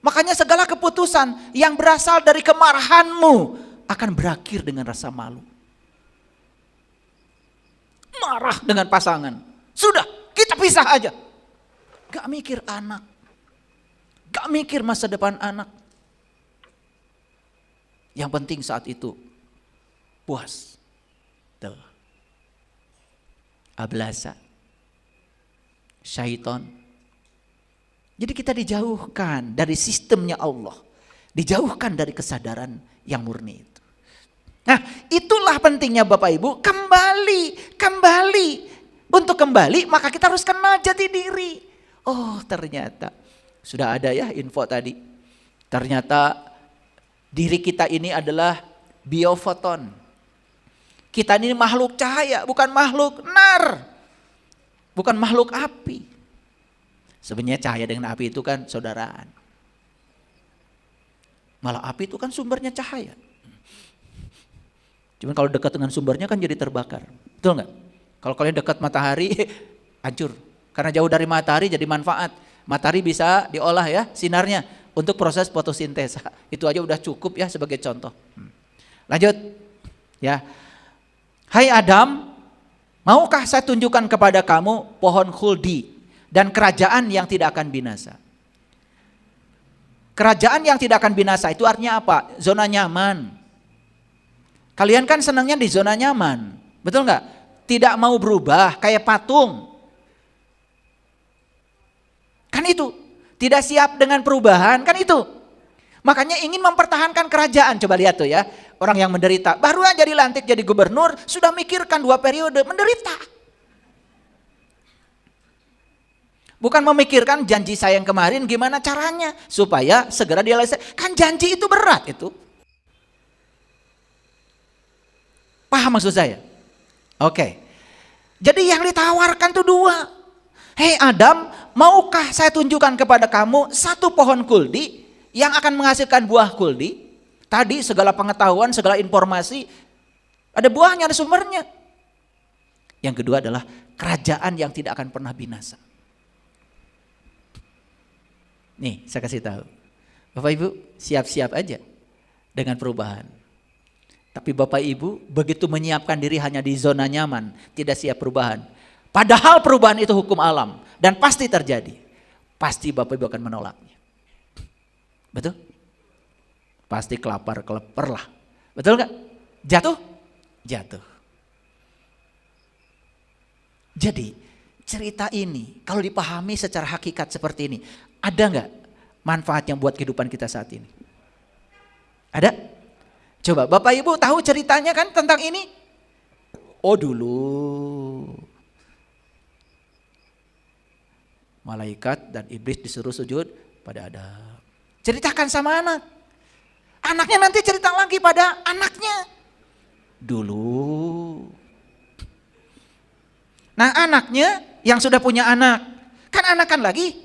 Makanya segala keputusan yang berasal dari kemarahanmu akan berakhir dengan rasa malu. Marah dengan pasangan. Sudah, kita pisah aja. Gak mikir anak. Gak mikir masa depan anak. Yang penting saat itu puas. Tuh. Ablasa. Syaitan. Jadi kita dijauhkan dari sistemnya Allah. Dijauhkan dari kesadaran yang murni itu. Nah, itulah pentingnya Bapak Ibu, kembali. Untuk kembali maka kita harus kenal jati diri. Oh, ternyata sudah ada ya info tadi. Ternyata diri kita ini adalah biofoton. Kita ini makhluk cahaya, bukan makhluk nar. Bukan makhluk api. Sebenarnya cahaya dengan api itu kan saudaraan. Malah api itu kan sumbernya cahaya. Cuman kalau dekat dengan sumbernya kan jadi terbakar. Betul nggak? Kalau kalian dekat matahari, hancur. Karena jauh dari matahari jadi manfaat. Matahari bisa diolah ya sinarnya untuk proses fotosintesa. Itu aja udah cukup ya sebagai contoh. Lanjut. Ya. Hai Adam, maukah saya tunjukkan kepada kamu pohon khuldi dan kerajaan yang tidak akan binasa? Kerajaan yang tidak akan binasa itu artinya apa? Zona nyaman. Kalian kan senangnya di zona nyaman, betul nggak? Tidak mau berubah kayak patung. Kan itu, tidak siap dengan perubahan, kan itu. Makanya ingin mempertahankan kerajaan. Coba lihat tuh ya, orang yang menderita. Baru aja dilantik jadi gubernur, sudah mikirkan 2 periode, menderita. Bukan memikirkan janji saya yang kemarin gimana caranya supaya segera direalisasikan. Kan janji itu berat itu. Paham maksud saya? Oke. Jadi yang ditawarkan tuh 2. Hei Adam, maukah saya tunjukkan kepada kamu satu pohon kuldi yang akan menghasilkan buah kuldi? Tadi segala pengetahuan, segala informasi, ada buahnya, ada sumbernya. Yang kedua adalah kerajaan yang tidak akan pernah binasa. Nih saya kasih tahu. Bapak Ibu siap-siap aja dengan perubahan. Tapi Bapak Ibu begitu menyiapkan diri hanya di zona nyaman, tidak siap perubahan. Padahal perubahan itu hukum alam dan pasti terjadi. Pasti Bapak Ibu akan menolaknya. Betul? Pasti kelapar-kelapar lah. Betul gak? Jatuh? Jatuh. Jadi cerita ini kalau dipahami secara hakikat seperti ini, ada gak manfaatnya buat kehidupan kita saat ini? Ada? Coba Bapak Ibu tahu ceritanya kan tentang ini? Oh dulu malaikat dan iblis disuruh sujud pada Adam. Ceritakan sama anak. Anaknya nanti cerita lagi pada anaknya. Dulu. Nah anaknya yang sudah punya anak. Kan anakan lagi.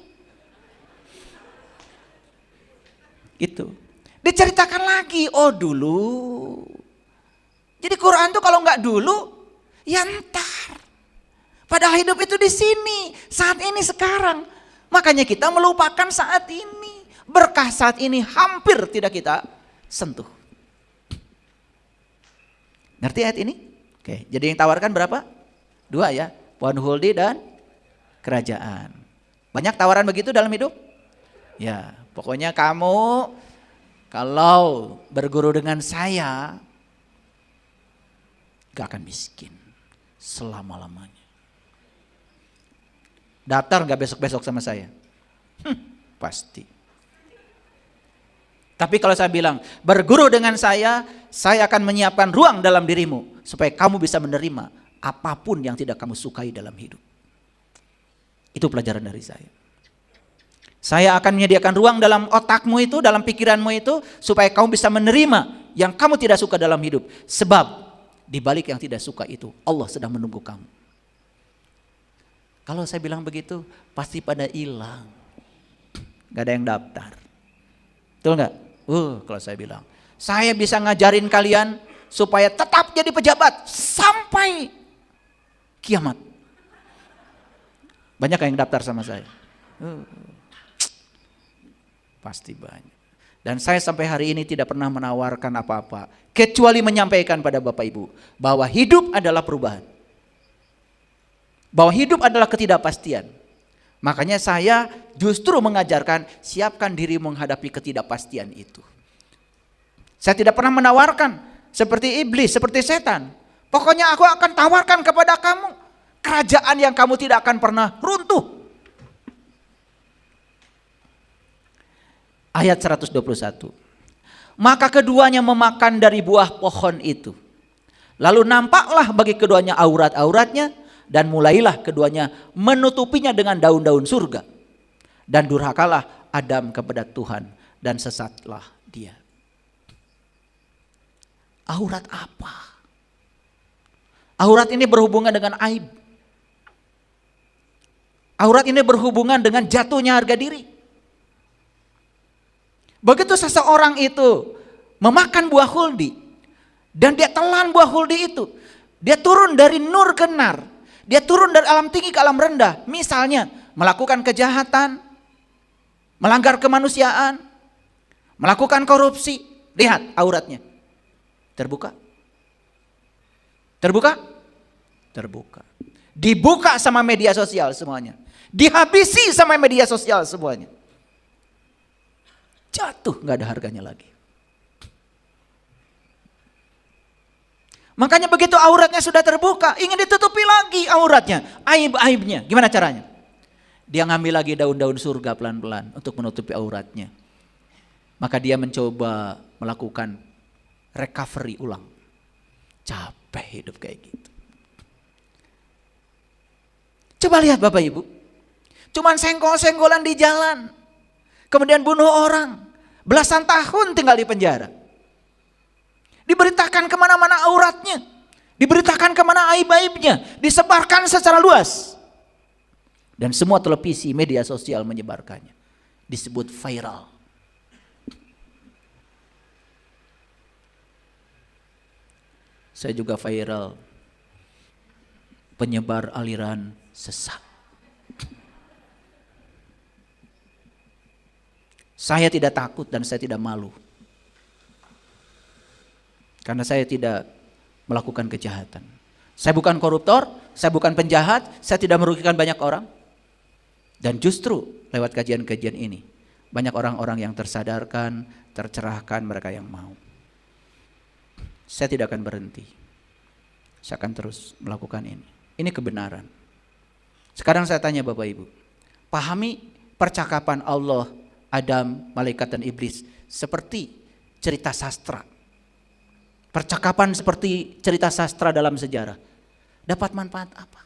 Gitu. Diceritakan lagi. Oh dulu. Jadi Quran tuh kalau nggak dulu, ya ntar. Padahal hidup itu di sini, saat ini, sekarang. Makanya kita melupakan saat ini. Berkah saat ini hampir tidak kita sentuh. Ngerti ayat ini? Oke, jadi yang tawarkan berapa? 2 ya, pohon huldi dan kerajaan. Banyak tawaran begitu dalam hidup? Ya, pokoknya kamu kalau berguru dengan saya gak akan miskin selama-lamanya. Daftar gak besok-besok sama saya? Pasti. Tapi kalau saya bilang, berguru dengan saya akan menyiapkan ruang dalam dirimu supaya kamu bisa menerima apapun yang tidak kamu sukai dalam hidup. Itu pelajaran dari saya. Saya akan menyediakan ruang dalam otakmu itu, dalam pikiranmu itu, supaya kamu bisa menerima yang kamu tidak suka dalam hidup. Sebab di balik yang tidak suka itu, Allah sedang menunggu kamu. Kalau saya bilang begitu, pasti pada hilang. Gak ada yang daftar. Betul gak? Kalau saya bilang, saya bisa ngajarin kalian supaya tetap jadi pejabat sampai kiamat. Banyak yang daftar sama saya. Pasti banyak. Dan saya sampai hari ini tidak pernah menawarkan apa-apa, kecuali menyampaikan pada Bapak Ibu bahwa hidup adalah perubahan. Bahwa hidup adalah ketidakpastian. Makanya saya justru mengajarkan siapkan diri menghadapi ketidakpastian itu. Saya tidak pernah menawarkan seperti iblis, seperti setan. Pokoknya aku akan tawarkan kepada kamu kerajaan yang kamu tidak akan pernah runtuh. Ayat 121. Maka keduanya memakan dari buah pohon itu. Lalu nampaklah bagi keduanya aurat-auratnya, dan mulailah keduanya menutupinya dengan daun-daun surga. Dan durhakalah Adam kepada Tuhan, dan sesatlah dia. Aurat apa? Aurat ini berhubungan dengan aib. Aurat ini berhubungan dengan jatuhnya harga diri. Begitu seseorang itu memakan buah huldi, dan dia telan buah huldi itu, dia turun dari nur ke nar, dia turun dari alam tinggi ke alam rendah. Misalnya melakukan kejahatan, melanggar kemanusiaan, melakukan korupsi. Lihat auratnya, terbuka, terbuka, terbuka. Dibuka sama media sosial semuanya, dihabisi sama media sosial semuanya. Jatuh, gak ada harganya lagi. Makanya begitu auratnya sudah terbuka, ingin ditutupi lagi auratnya, aib-aibnya. Gimana caranya? Dia ngambil lagi daun-daun surga pelan-pelan untuk menutupi auratnya. Maka dia mencoba melakukan recovery ulang. Capek hidup kayak gitu. Coba lihat Bapak Ibu, cuman senggol-senggolan di jalan, kemudian bunuh orang, belasan tahun tinggal di penjara. Diberitakan kemana-mana auratnya, diberitakan kemana aib-aibnya, disebarkan secara luas. Dan semua televisi, media sosial menyebarkannya. Disebut viral. Saya juga viral, penyebar aliran sesat. Saya tidak takut dan saya tidak malu. Karena saya tidak melakukan kejahatan. Saya bukan koruptor, saya bukan penjahat, saya tidak merugikan banyak orang. Dan justru lewat kajian-kajian ini, banyak orang-orang yang tersadarkan, tercerahkan, mereka yang mau. Saya tidak akan berhenti. Saya akan terus melakukan ini. Ini kebenaran. Sekarang saya tanya Bapak Ibu, pahami percakapan Allah, Adam, malaikat dan iblis seperti cerita sastra. Percakapan seperti cerita sastra dalam sejarah. Dapat manfaat apa?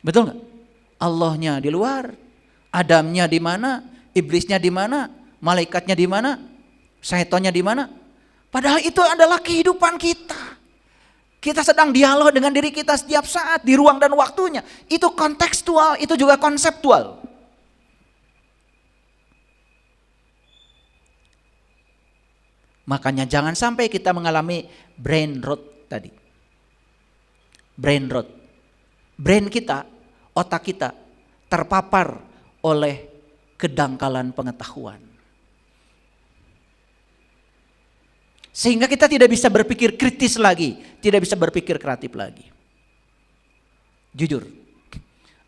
Betul nggak? Allahnya di luar, Adamnya di mana, iblisnya di mana, malaikatnya di mana, syaitannya di mana? Padahal itu adalah kehidupan kita. Kita sedang dialog dengan diri kita setiap saat di ruang dan waktunya. Itu kontekstual, itu juga konseptual. Makanya jangan sampai kita mengalami brain rot tadi. Brain rot. Brain kita, otak kita terpapar oleh kedangkalan pengetahuan. Sehingga kita tidak bisa berpikir kritis lagi, tidak bisa berpikir kreatif lagi. Jujur,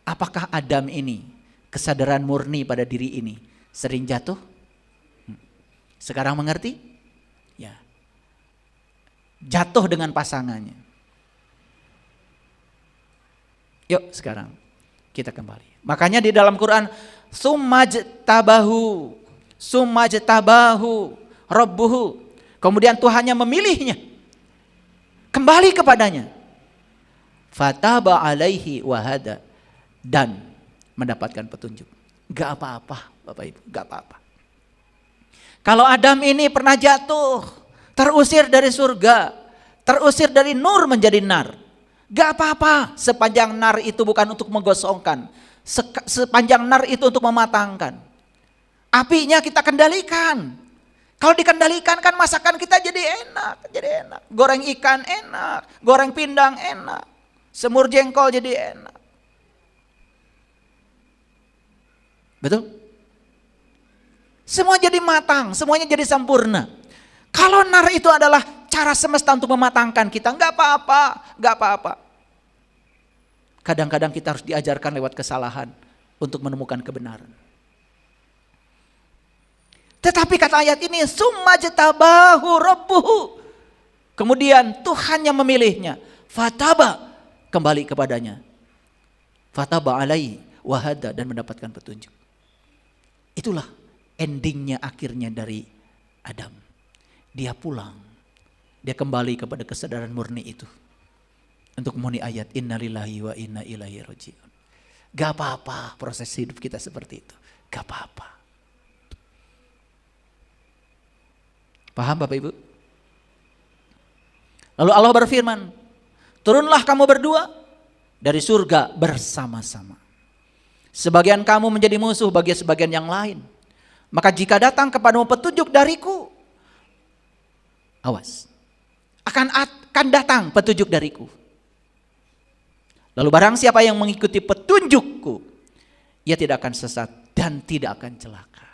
apakah Adam ini, kesadaran murni pada diri ini, sering jatuh? Sekarang mengerti? Ya. Jatuh dengan pasangannya. Yuk sekarang kita kembali. Makanya di dalam Quran, summajtabahu, Summa jatabahu rabbuhu. Kemudian Tuhannya memilihnya. Kembali kepadanya. Fataba alaihi wahada. Dan mendapatkan petunjuk. Gak apa-apa Bapak Ibu, gak apa-apa. Kalau Adam ini pernah jatuh, terusir dari surga, terusir dari nur menjadi nar. Gak apa-apa, sepanjang nar itu bukan untuk menggosongkan, sepanjang nar itu untuk mematangkan. Apinya kita kendalikan. Kalau dikendalikan kan masakan kita jadi enak. Goreng ikan enak, goreng pindang enak, semur jengkol jadi enak. Betul? Semua jadi matang, semuanya jadi sempurna. Kalau nar itu adalah cara semesta untuk mematangkan kita, nggak apa-apa. Kadang-kadang kita harus diajarkan lewat kesalahan untuk menemukan kebenaran. Tetapi kata ayat ini, summa jatabahu rabbuhu. Kemudian Tuhan yang memilihnya, fataba, kembali kepadanya. Fataba alaihi wahada, dan mendapatkan petunjuk. Itulah endingnya, akhirnya dari Adam. Dia pulang. Dia kembali kepada kesadaran murni itu. Untuk memenuhi ayat innalillahi wa inna ilaihi raji'un. Gak apa-apa proses hidup kita seperti itu. Gak apa-apa. Paham Bapak Ibu? Lalu Allah berfirman, turunlah kamu berdua dari surga bersama-sama. Sebagian kamu menjadi musuh bagi sebagian yang lain. Maka jika datang kepadamu petunjuk dariku, awas, akan datang petunjuk dariku. Lalu barang siapa yang mengikuti petunjukku, ia tidak akan sesat dan tidak akan celaka.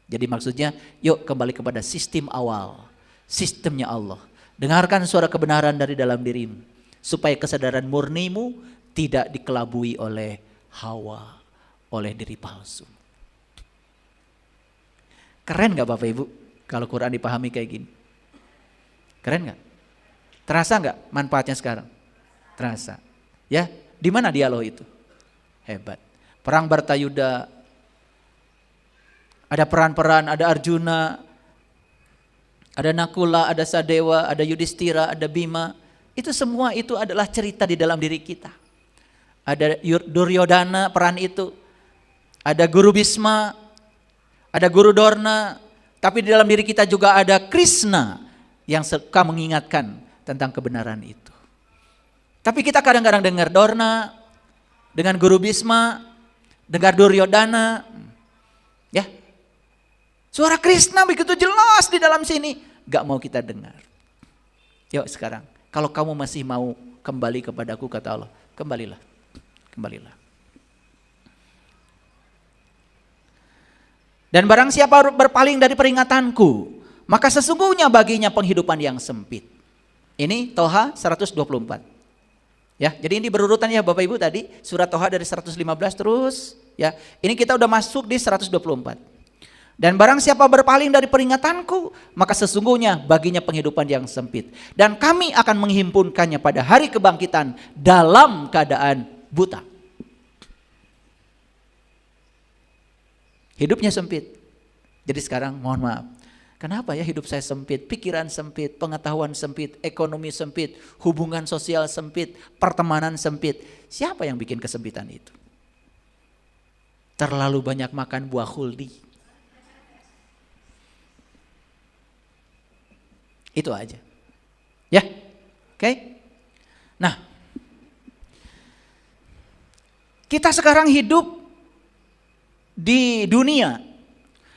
Jadi maksudnya, yuk kembali kepada sistem awal, sistemnya Allah. Dengarkan suara kebenaran dari dalam dirimu, supaya kesadaran murnimu tidak dikelabui oleh hawa, oleh diri palsu. Keren gak Bapak Ibu kalau Quran dipahami kayak gini? Keren gak? Terasa gak manfaatnya sekarang? Terasa. Ya, di mana dialog itu? Hebat. Perang Bartayuda, ada peran-peran, ada Arjuna, ada Nakula, ada Sadewa, ada Yudhistira, ada Bima. Itu semua itu adalah cerita di dalam diri kita. Ada Duryodhana peran itu. Ada Guru Bisma, ada Guru Dorna. Tapi di dalam diri kita juga ada Krishna yang suka mengingatkan tentang kebenaran itu. Tapi kita kadang-kadang dengar Dorna, dengan Guru Bisma, dengar Duryodhana. Ya, suara Krishna begitu jelas di dalam sini, gak mau kita dengar. Yuk sekarang, kalau kamu masih mau kembali kepadaku, kata Allah, kembalilah. Dan barang siapa berpaling dari peringatanku, maka sesungguhnya baginya penghidupan yang sempit. Ini Toha 124. Ya, jadi ini berurutan ya Bapak Ibu tadi, surat Toha dari 115 terus. Ya, ini kita udah masuk di 124. Dan barang siapa berpaling dari peringatanku, maka sesungguhnya baginya penghidupan yang sempit. Dan kami akan menghimpunkannya pada hari kebangkitan dalam keadaan buta. Hidupnya sempit. Jadi sekarang mohon maaf, kenapa ya hidup saya sempit, pikiran sempit, pengetahuan sempit, ekonomi sempit, hubungan sosial sempit, pertemanan sempit. Siapa yang bikin kesempitan itu? Terlalu banyak makan buah khuldi. Itu aja. Ya, oke. Nah, kita sekarang hidup di dunia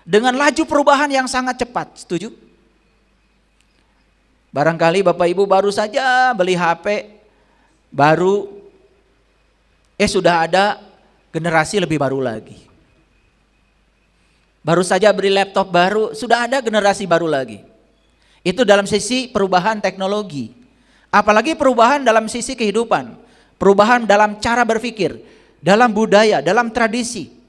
dengan laju perubahan yang sangat cepat, setuju? Barangkali Bapak Ibu baru saja beli HP baru, sudah ada generasi lebih baru lagi. Baru saja beli laptop baru, sudah ada generasi baru lagi. Itu dalam sisi perubahan teknologi. Apalagi perubahan dalam sisi kehidupan, perubahan dalam cara berpikir, dalam budaya, dalam tradisi.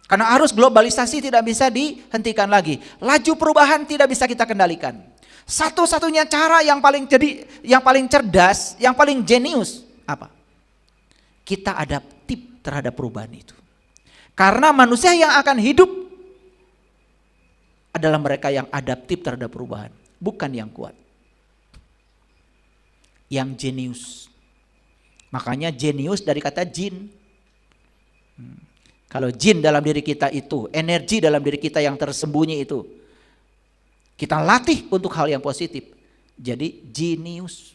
Karena arus globalisasi tidak bisa dihentikan lagi. Laju perubahan tidak bisa kita kendalikan. Satu-satunya cara yang paling cerdas, yang paling jenius apa? Kita adaptif terhadap perubahan itu. Karena manusia yang akan hidup adalah mereka yang adaptif terhadap perubahan, bukan yang kuat. Yang jenius. Makanya jenius dari kata jin. Kalau jin dalam diri kita itu, energi dalam diri kita yang tersembunyi itu, kita latih untuk hal yang positif. Jadi jenius.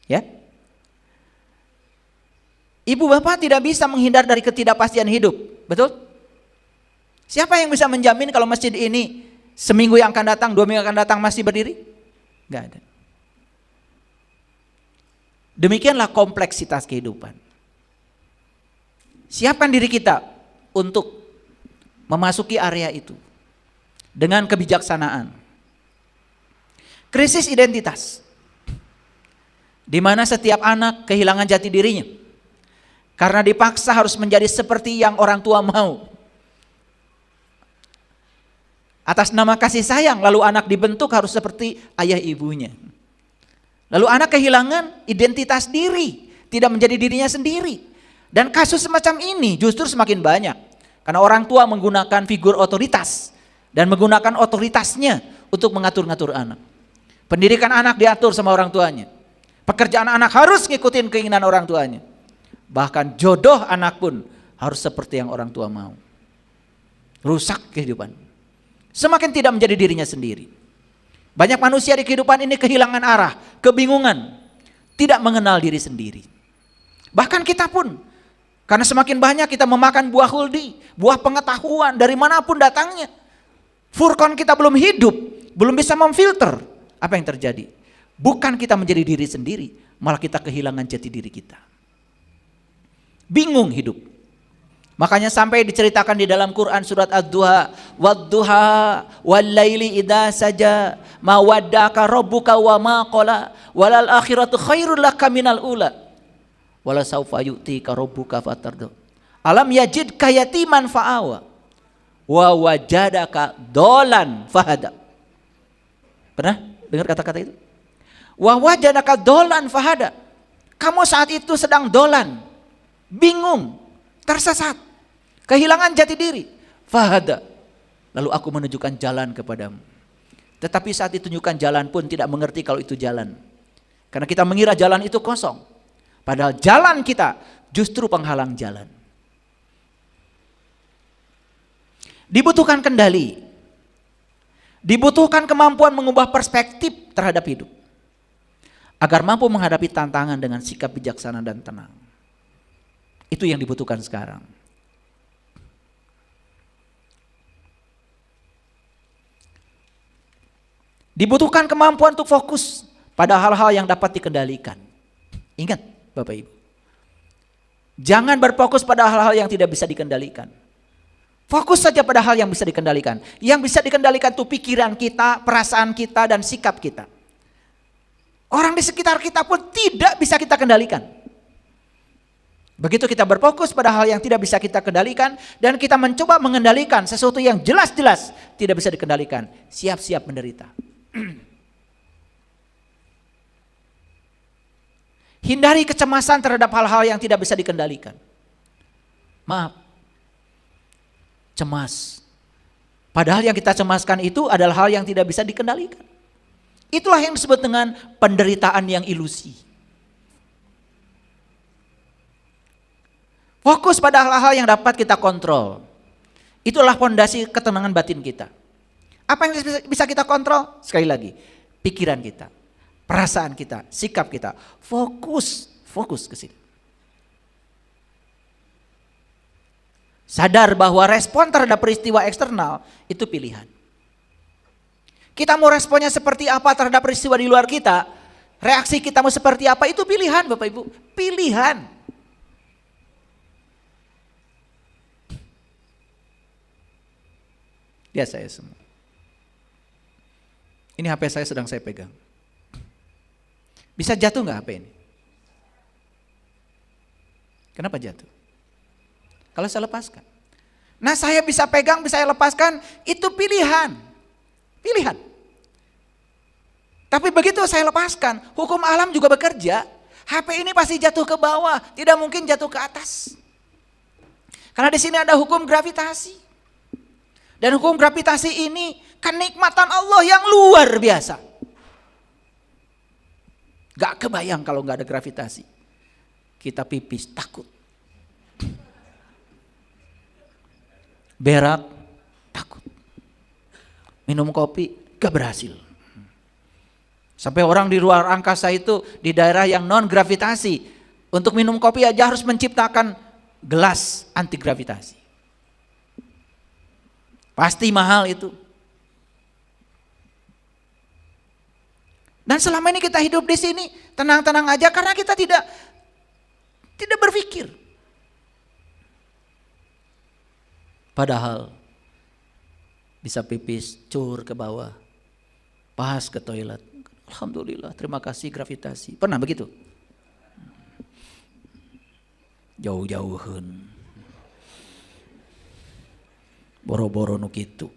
Ya. Ibu bapak tidak bisa menghindar dari ketidakpastian hidup, betul? Siapa yang bisa menjamin kalau masjid ini seminggu yang akan datang, 2 minggu akan datang masih berdiri? Gak ada. Demikianlah kompleksitas kehidupan. Siapkan diri kita untuk memasuki area itu dengan kebijaksanaan. Krisis identitas, di mana setiap anak kehilangan jati dirinya karena dipaksa harus menjadi seperti yang orang tua mau. Atas nama kasih sayang, lalu anak dibentuk harus seperti ayah ibunya. Lalu anak kehilangan identitas diri, tidak menjadi dirinya sendiri. Dan kasus semacam ini justru semakin banyak. Karena orang tua menggunakan figur otoritas dan menggunakan otoritasnya untuk mengatur-ngatur anak. Pendidikan anak diatur sama orang tuanya. Pekerjaan anak harus ngikutin keinginan orang tuanya. Bahkan jodoh anak pun harus seperti yang orang tua mau. Rusak kehidupan. Semakin tidak menjadi dirinya sendiri. Banyak manusia di kehidupan ini kehilangan arah, kebingungan, tidak mengenal diri sendiri. Bahkan kita pun, karena semakin banyak kita memakan buah huldi, buah pengetahuan dari manapun datangnya. Furqan kita belum hidup, belum bisa memfilter. Apa yang terjadi? Bukan kita menjadi diri sendiri, malah kita kehilangan jati diri kita. Bingung hidup. Makanya sampai diceritakan di dalam Quran surat Ad-Duha, wad-duha wal-laili idza saja ma waddaka rabbuka wa ma qala walal akhiratu khairul laka minal ula wala saufa yu'tika rabbuka fatarda. Alam yajidka yatiman fa'awa wa wajadaka dolan fahada. Pernah dengar kata-kata itu? Wa wajadaka dolan fahada. Kamu saat itu sedang dolan, bingung, tersesat, kehilangan jati diri. Fahada. Lalu aku menunjukkan jalan kepadamu. Tetapi saat ditunjukkan jalan pun tidak mengerti kalau itu jalan. Karena kita mengira jalan itu kosong. Padahal jalan kita justru penghalang jalan. Dibutuhkan kendali. Dibutuhkan kemampuan mengubah perspektif terhadap hidup. Agar mampu menghadapi tantangan dengan sikap bijaksana dan tenang. Itu yang dibutuhkan sekarang. Dibutuhkan kemampuan untuk fokus pada hal-hal yang dapat dikendalikan. Ingat Bapak Ibu. Jangan berfokus pada hal-hal yang tidak bisa dikendalikan. Fokus saja pada hal yang bisa dikendalikan. Yang bisa dikendalikan itu pikiran kita, perasaan kita, dan sikap kita. Orang di sekitar kita pun tidak bisa kita kendalikan. Begitu kita berfokus pada hal yang tidak bisa kita kendalikan dan kita mencoba mengendalikan sesuatu yang jelas-jelas tidak bisa dikendalikan, siap-siap menderita. Hindari kecemasan terhadap hal-hal yang tidak bisa dikendalikan. Maaf, cemas. Padahal yang kita cemaskan itu adalah hal yang tidak bisa dikendalikan. Itulah yang disebut dengan penderitaan yang ilusi. Fokus pada hal-hal yang dapat kita kontrol. Itulah fondasi ketenangan batin kita. Apa yang bisa kita kontrol? Sekali lagi, pikiran kita, perasaan kita, sikap kita. Fokus ke situ. Sadar bahwa respon terhadap peristiwa eksternal itu pilihan. Kita mau responnya seperti apa terhadap peristiwa di luar kita, reaksi kita mau seperti apa, itu pilihan Bapak Ibu, pilihan. Ya saya semua. Ini HP saya sedang saya pegang. Bisa jatuh nggak HP ini? Kenapa jatuh? Kalau saya lepaskan. Nah saya bisa pegang, bisa saya lepaskan, itu pilihan. Pilihan. Tapi begitu saya lepaskan, hukum alam juga bekerja. HP ini pasti jatuh ke bawah, tidak mungkin jatuh ke atas. Karena di sini ada hukum gravitasi. Dan hukum gravitasi ini kenikmatan Allah yang luar biasa. Gak kebayang kalau gak ada gravitasi. Kita pipis takut. Berak takut. Minum kopi gak berhasil. Sampai orang di luar angkasa itu di daerah yang non gravitasi, untuk minum kopi aja harus menciptakan gelas anti gravitasi. Pasti mahal itu. Dan selama ini kita hidup di sini tenang-tenang aja karena kita tidak berpikir. Padahal bisa pipis cur ke bawah, pas ke toilet. Alhamdulillah, terima kasih gravitasi. Pernah begitu? Jauh-jauhan. Boro-boro nu kitu.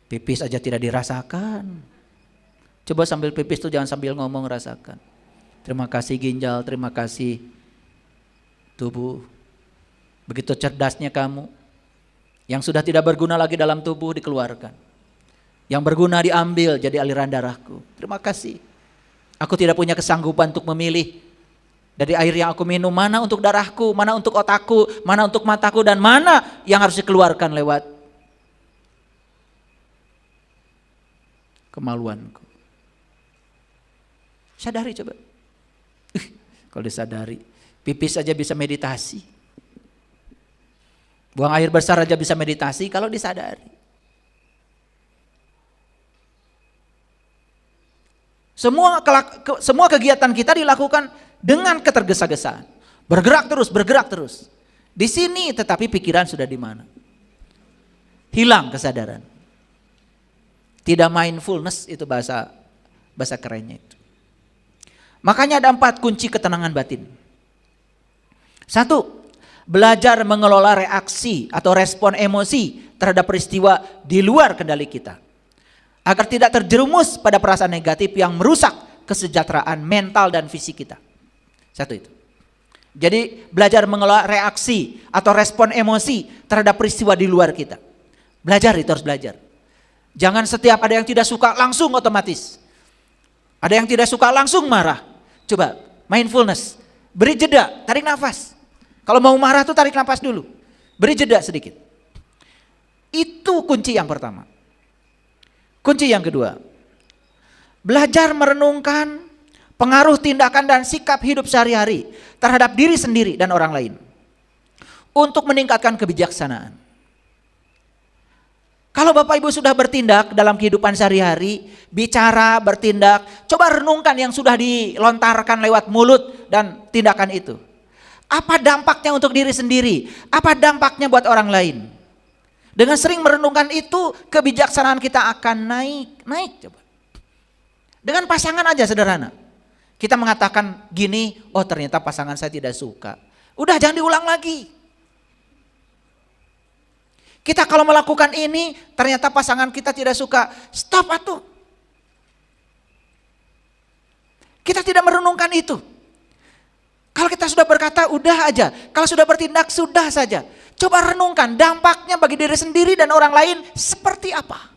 Pipis aja tidak dirasakan. Coba sambil pipis tuh jangan sambil ngomong, rasakan. Terima kasih ginjal, terima kasih tubuh. Begitu cerdasnya kamu. Yang sudah tidak berguna lagi dalam tubuh dikeluarkan. Yang berguna diambil jadi aliran darahku. Terima kasih. Aku tidak punya kesanggupan untuk memilih dari air yang aku minum, mana untuk darahku, mana untuk otakku, mana untuk mataku, dan mana yang harus dikeluarkan lewat kemaluanku. Sadari coba. Kalau disadari, pipis aja bisa meditasi. Buang air besar aja bisa meditasi kalau disadari. Semua kegiatan kita dilakukan dengan ketergesa-gesaan. Bergerak terus. Di sini tetapi pikiran sudah di mana? Hilang kesadaran. Tidak mindfulness, itu bahasa kerennya itu. Makanya ada 4 kunci ketenangan batin. 1, belajar mengelola reaksi atau respon emosi terhadap peristiwa di luar kendali kita. Agar tidak terjerumus pada perasaan negatif yang merusak kesejahteraan mental dan fisik kita. 1 itu. Jadi belajar mengelola reaksi atau respon emosi terhadap peristiwa di luar kita. Belajar, itu harus belajar. Jangan setiap ada yang tidak suka langsung otomatis. Ada yang tidak suka langsung marah. Coba mindfulness. Beri jeda, tarik nafas. Kalau mau marah tuh tarik nafas dulu. Beri jeda sedikit. Itu kunci yang pertama. Kunci yang kedua. Belajar merenungkan pengaruh tindakan dan sikap hidup sehari-hari terhadap diri sendiri dan orang lain. Untuk meningkatkan kebijaksanaan. Kalau Bapak Ibu sudah bertindak dalam kehidupan sehari-hari, bicara, bertindak, coba renungkan yang sudah dilontarkan lewat mulut dan tindakan itu. Apa dampaknya untuk diri sendiri? Apa dampaknya buat orang lain? Dengan sering merenungkan itu, kebijaksanaan kita akan naik coba. Dengan pasangan aja sederhana. Kita mengatakan gini, oh ternyata pasangan saya tidak suka. Udah, jangan diulang lagi. Kita kalau melakukan ini, ternyata pasangan kita tidak suka. Stop atuh. Kita tidak merenungkan itu. Kalau kita sudah berkata, udah aja. Kalau sudah bertindak, sudah saja. Coba renungkan dampaknya bagi diri sendiri dan orang lain seperti apa.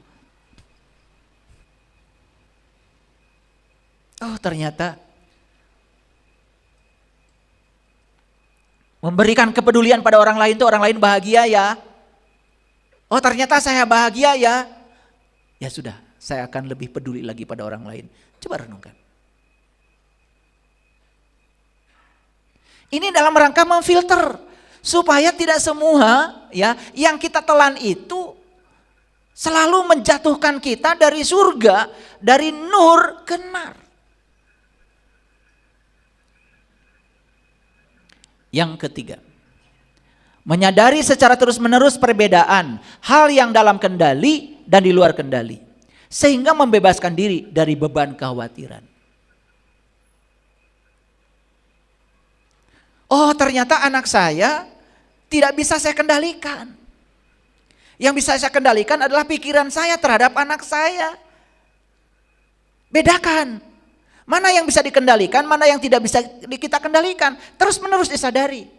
Oh ternyata memberikan kepedulian pada orang lain itu orang lain bahagia ya. Oh ternyata saya bahagia ya. Ya sudah, saya akan lebih peduli lagi pada orang lain. Coba renungkan. Ini dalam rangka memfilter supaya tidak semua ya yang kita telan itu selalu menjatuhkan kita dari surga, dari nur ke nar. Yang ketiga, menyadari secara terus-menerus perbedaan hal yang dalam kendali dan di luar kendali, sehingga membebaskan diri dari beban kekhawatiran. Oh ternyata anak saya tidak bisa saya kendalikan. Yang bisa saya kendalikan adalah pikiran saya terhadap anak saya. Bedakan. Mana yang bisa dikendalikan, mana yang tidak bisa kita kendalikan. Terus menerus disadari.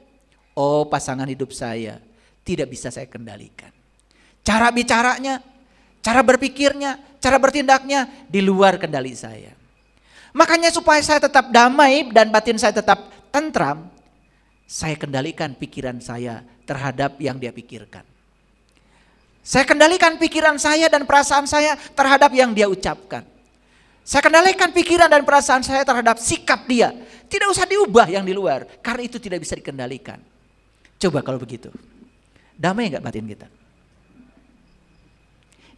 Oh pasangan hidup saya tidak bisa saya kendalikan. Cara bicaranya, cara berpikirnya, cara bertindaknya di luar kendali saya. Makanya supaya saya tetap damai dan batin saya tetap tentram, saya kendalikan pikiran saya terhadap yang dia pikirkan. Saya kendalikan pikiran saya dan perasaan saya terhadap yang dia ucapkan. Saya kendalikan pikiran dan perasaan saya terhadap sikap dia. Tidak usah diubah yang di luar, karena itu tidak bisa dikendalikan. Coba kalau begitu, damai enggak batin kita?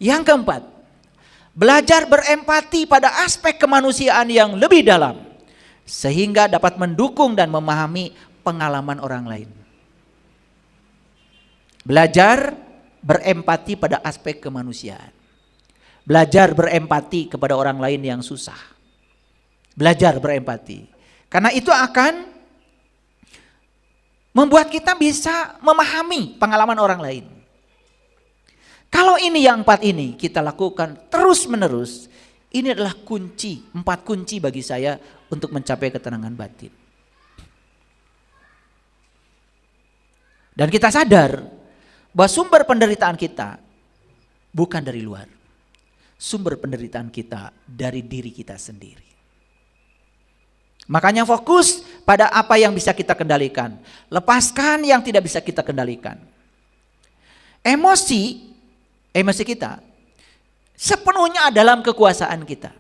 Yang keempat, belajar berempati pada aspek kemanusiaan yang lebih dalam, sehingga dapat mendukung dan memahami pengalaman orang lain. Belajar berempati pada aspek kemanusiaan. Belajar berempati kepada orang lain yang susah. Belajar berempati. Karena itu akan membuat kita bisa memahami pengalaman orang lain. Kalau ini yang 4 ini kita lakukan terus menerus, ini adalah kunci, 4 kunci bagi saya untuk mencapai ketenangan batin. Dan kita sadar bahwa sumber penderitaan kita bukan dari luar. Sumber penderitaan kita dari diri kita sendiri. Makanya fokus pada apa yang bisa kita kendalikan. Lepaskan yang tidak bisa kita kendalikan. Emosi kita sepenuhnya dalam kekuasaan kita.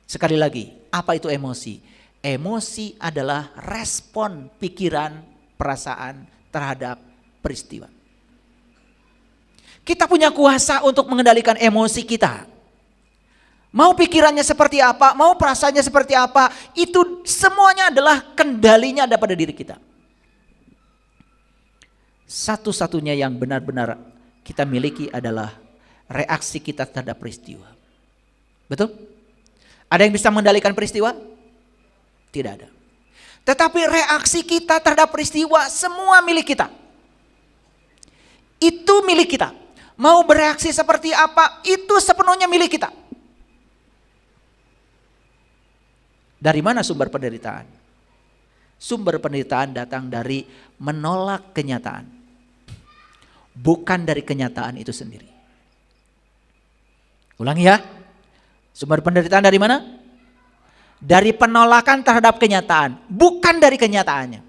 Sekali lagi, apa itu emosi? Emosi adalah respon pikiran, perasaan terhadap peristiwa. Kita punya kuasa untuk mengendalikan emosi kita. Mau pikirannya seperti apa, mau perasaannya seperti apa, itu semuanya adalah kendalinya ada pada diri kita. Satu-satunya yang benar-benar kita miliki adalah reaksi kita terhadap peristiwa. Betul? Ada yang bisa mengendalikan peristiwa? Tidak ada. Tetapi reaksi kita terhadap peristiwa semua milik kita. Itu milik kita. Mau bereaksi seperti apa, itu sepenuhnya milik kita. Dari mana sumber penderitaan? Sumber penderitaan datang dari menolak kenyataan. Bukan dari kenyataan itu sendiri. Ulangi ya. Sumber penderitaan dari mana? Dari penolakan terhadap kenyataan. Bukan dari kenyataannya.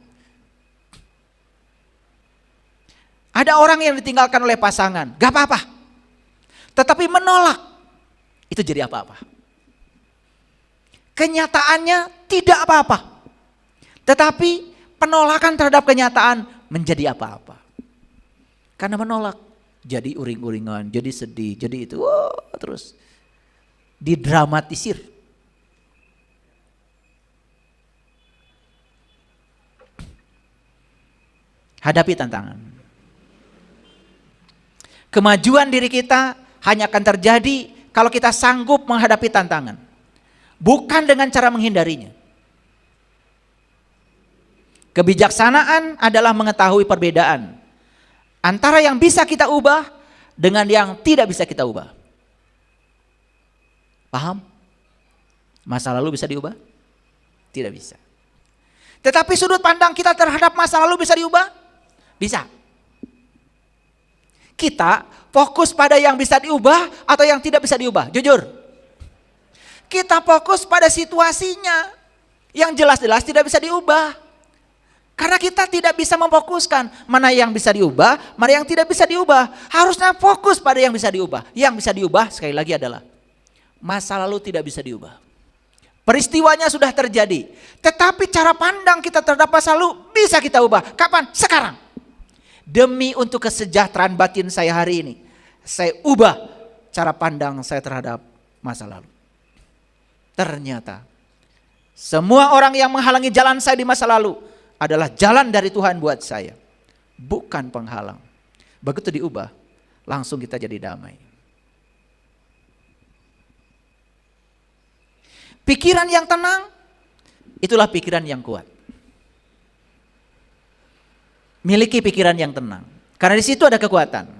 Ada orang yang ditinggalkan oleh pasangan. Gak apa-apa. Tetapi menolak. Itu jadi apa-apa. Kenyataannya tidak apa-apa. Tetapi penolakan terhadap kenyataan menjadi apa-apa. Karena menolak, jadi uring-uringan, jadi sedih, jadi itu, terus didramatisir. Hadapi tantangan. Kemajuan diri kita hanya akan terjadi kalau kita sanggup menghadapi tantangan. Bukan dengan cara menghindarinya. Kebijaksanaan adalah mengetahui perbedaan antara yang bisa kita ubah dengan yang tidak bisa kita ubah. Paham? Masa lalu bisa diubah? Tidak bisa. Tetapi sudut pandang kita terhadap masa lalu bisa diubah? Bisa. Kita fokus pada yang bisa diubah atau yang tidak bisa diubah? Jujur. Kita fokus pada situasinya yang jelas-jelas tidak bisa diubah. Karena kita tidak bisa memfokuskan mana yang bisa diubah, mana yang tidak bisa diubah. Harusnya fokus pada yang bisa diubah. Yang bisa diubah sekali lagi adalah masa lalu tidak bisa diubah. Peristiwanya sudah terjadi. Tetapi cara pandang kita terhadap masa lalu bisa kita ubah. Kapan? Sekarang. Demi untuk kesejahteraan batin saya hari ini, saya ubah cara pandang saya terhadap masa lalu. Ternyata semua orang yang menghalangi jalan saya di masa lalu adalah jalan dari Tuhan buat saya, bukan penghalang. Begitu diubah, langsung kita jadi damai. Pikiran yang tenang, itulah pikiran yang kuat. Miliki pikiran yang tenang, karena di situ ada kekuatan.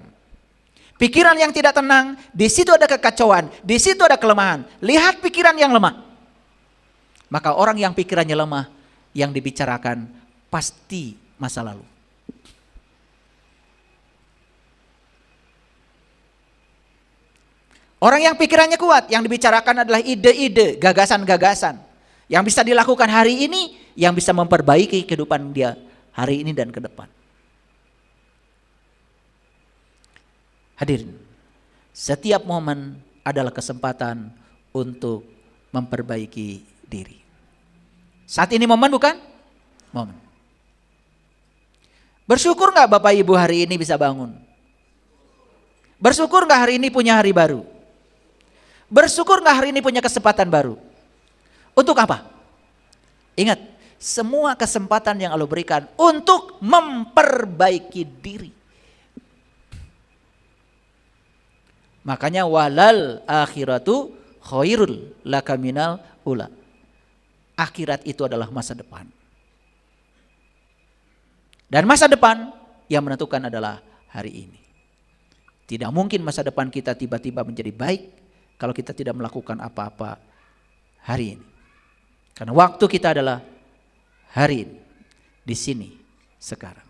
Pikiran yang tidak tenang, di situ ada kekacauan, di situ ada kelemahan. Lihat pikiran yang lemah. Maka orang yang pikirannya lemah, yang dibicarakan pasti masa lalu. Orang yang pikirannya kuat, yang dibicarakan adalah ide-ide, gagasan-gagasan yang bisa dilakukan hari ini, yang bisa memperbaiki kehidupan dia hari ini dan ke depan. Hadirin, setiap momen adalah kesempatan untuk memperbaiki diri. Saat ini momen bukan? Momen. Bersyukur gak Bapak Ibu hari ini bisa bangun? Bersyukur gak hari ini punya hari baru? Bersyukur gak hari ini punya kesempatan baru? Untuk apa? Ingat, semua kesempatan yang Allah berikan untuk memperbaiki diri. Makanya walal akhiratu khairul laka minal ula. Akhirat itu adalah masa depan. Dan masa depan yang menentukan adalah hari ini. Tidak mungkin masa depan kita tiba-tiba menjadi baik kalau kita tidak melakukan apa-apa hari ini. Karena waktu kita adalah hari ini, di sini, sekarang.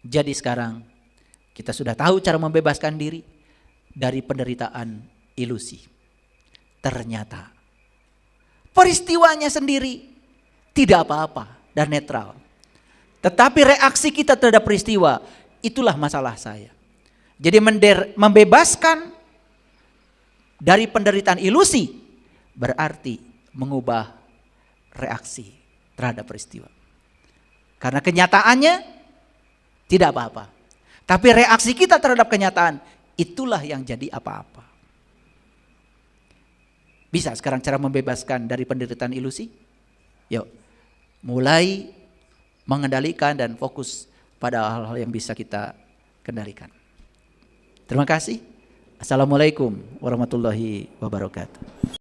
Jadi sekarang kita sudah tahu cara membebaskan diri dari penderitaan ilusi. Ternyata peristiwanya sendiri tidak apa-apa dan netral. Tetapi reaksi kita terhadap peristiwa, itulah masalah saya. Jadi membebaskan dari penderitaan ilusi berarti mengubah reaksi terhadap peristiwa. Karena kenyataannya tidak apa-apa. Tapi reaksi kita terhadap kenyataan, itulah yang jadi apa-apa. Bisa sekarang cara membebaskan dari penderitaan ilusi? Yuk, mulai mengendalikan dan fokus pada hal-hal yang bisa kita kendalikan. Terima kasih. Assalamualaikum warahmatullahi wabarakatuh.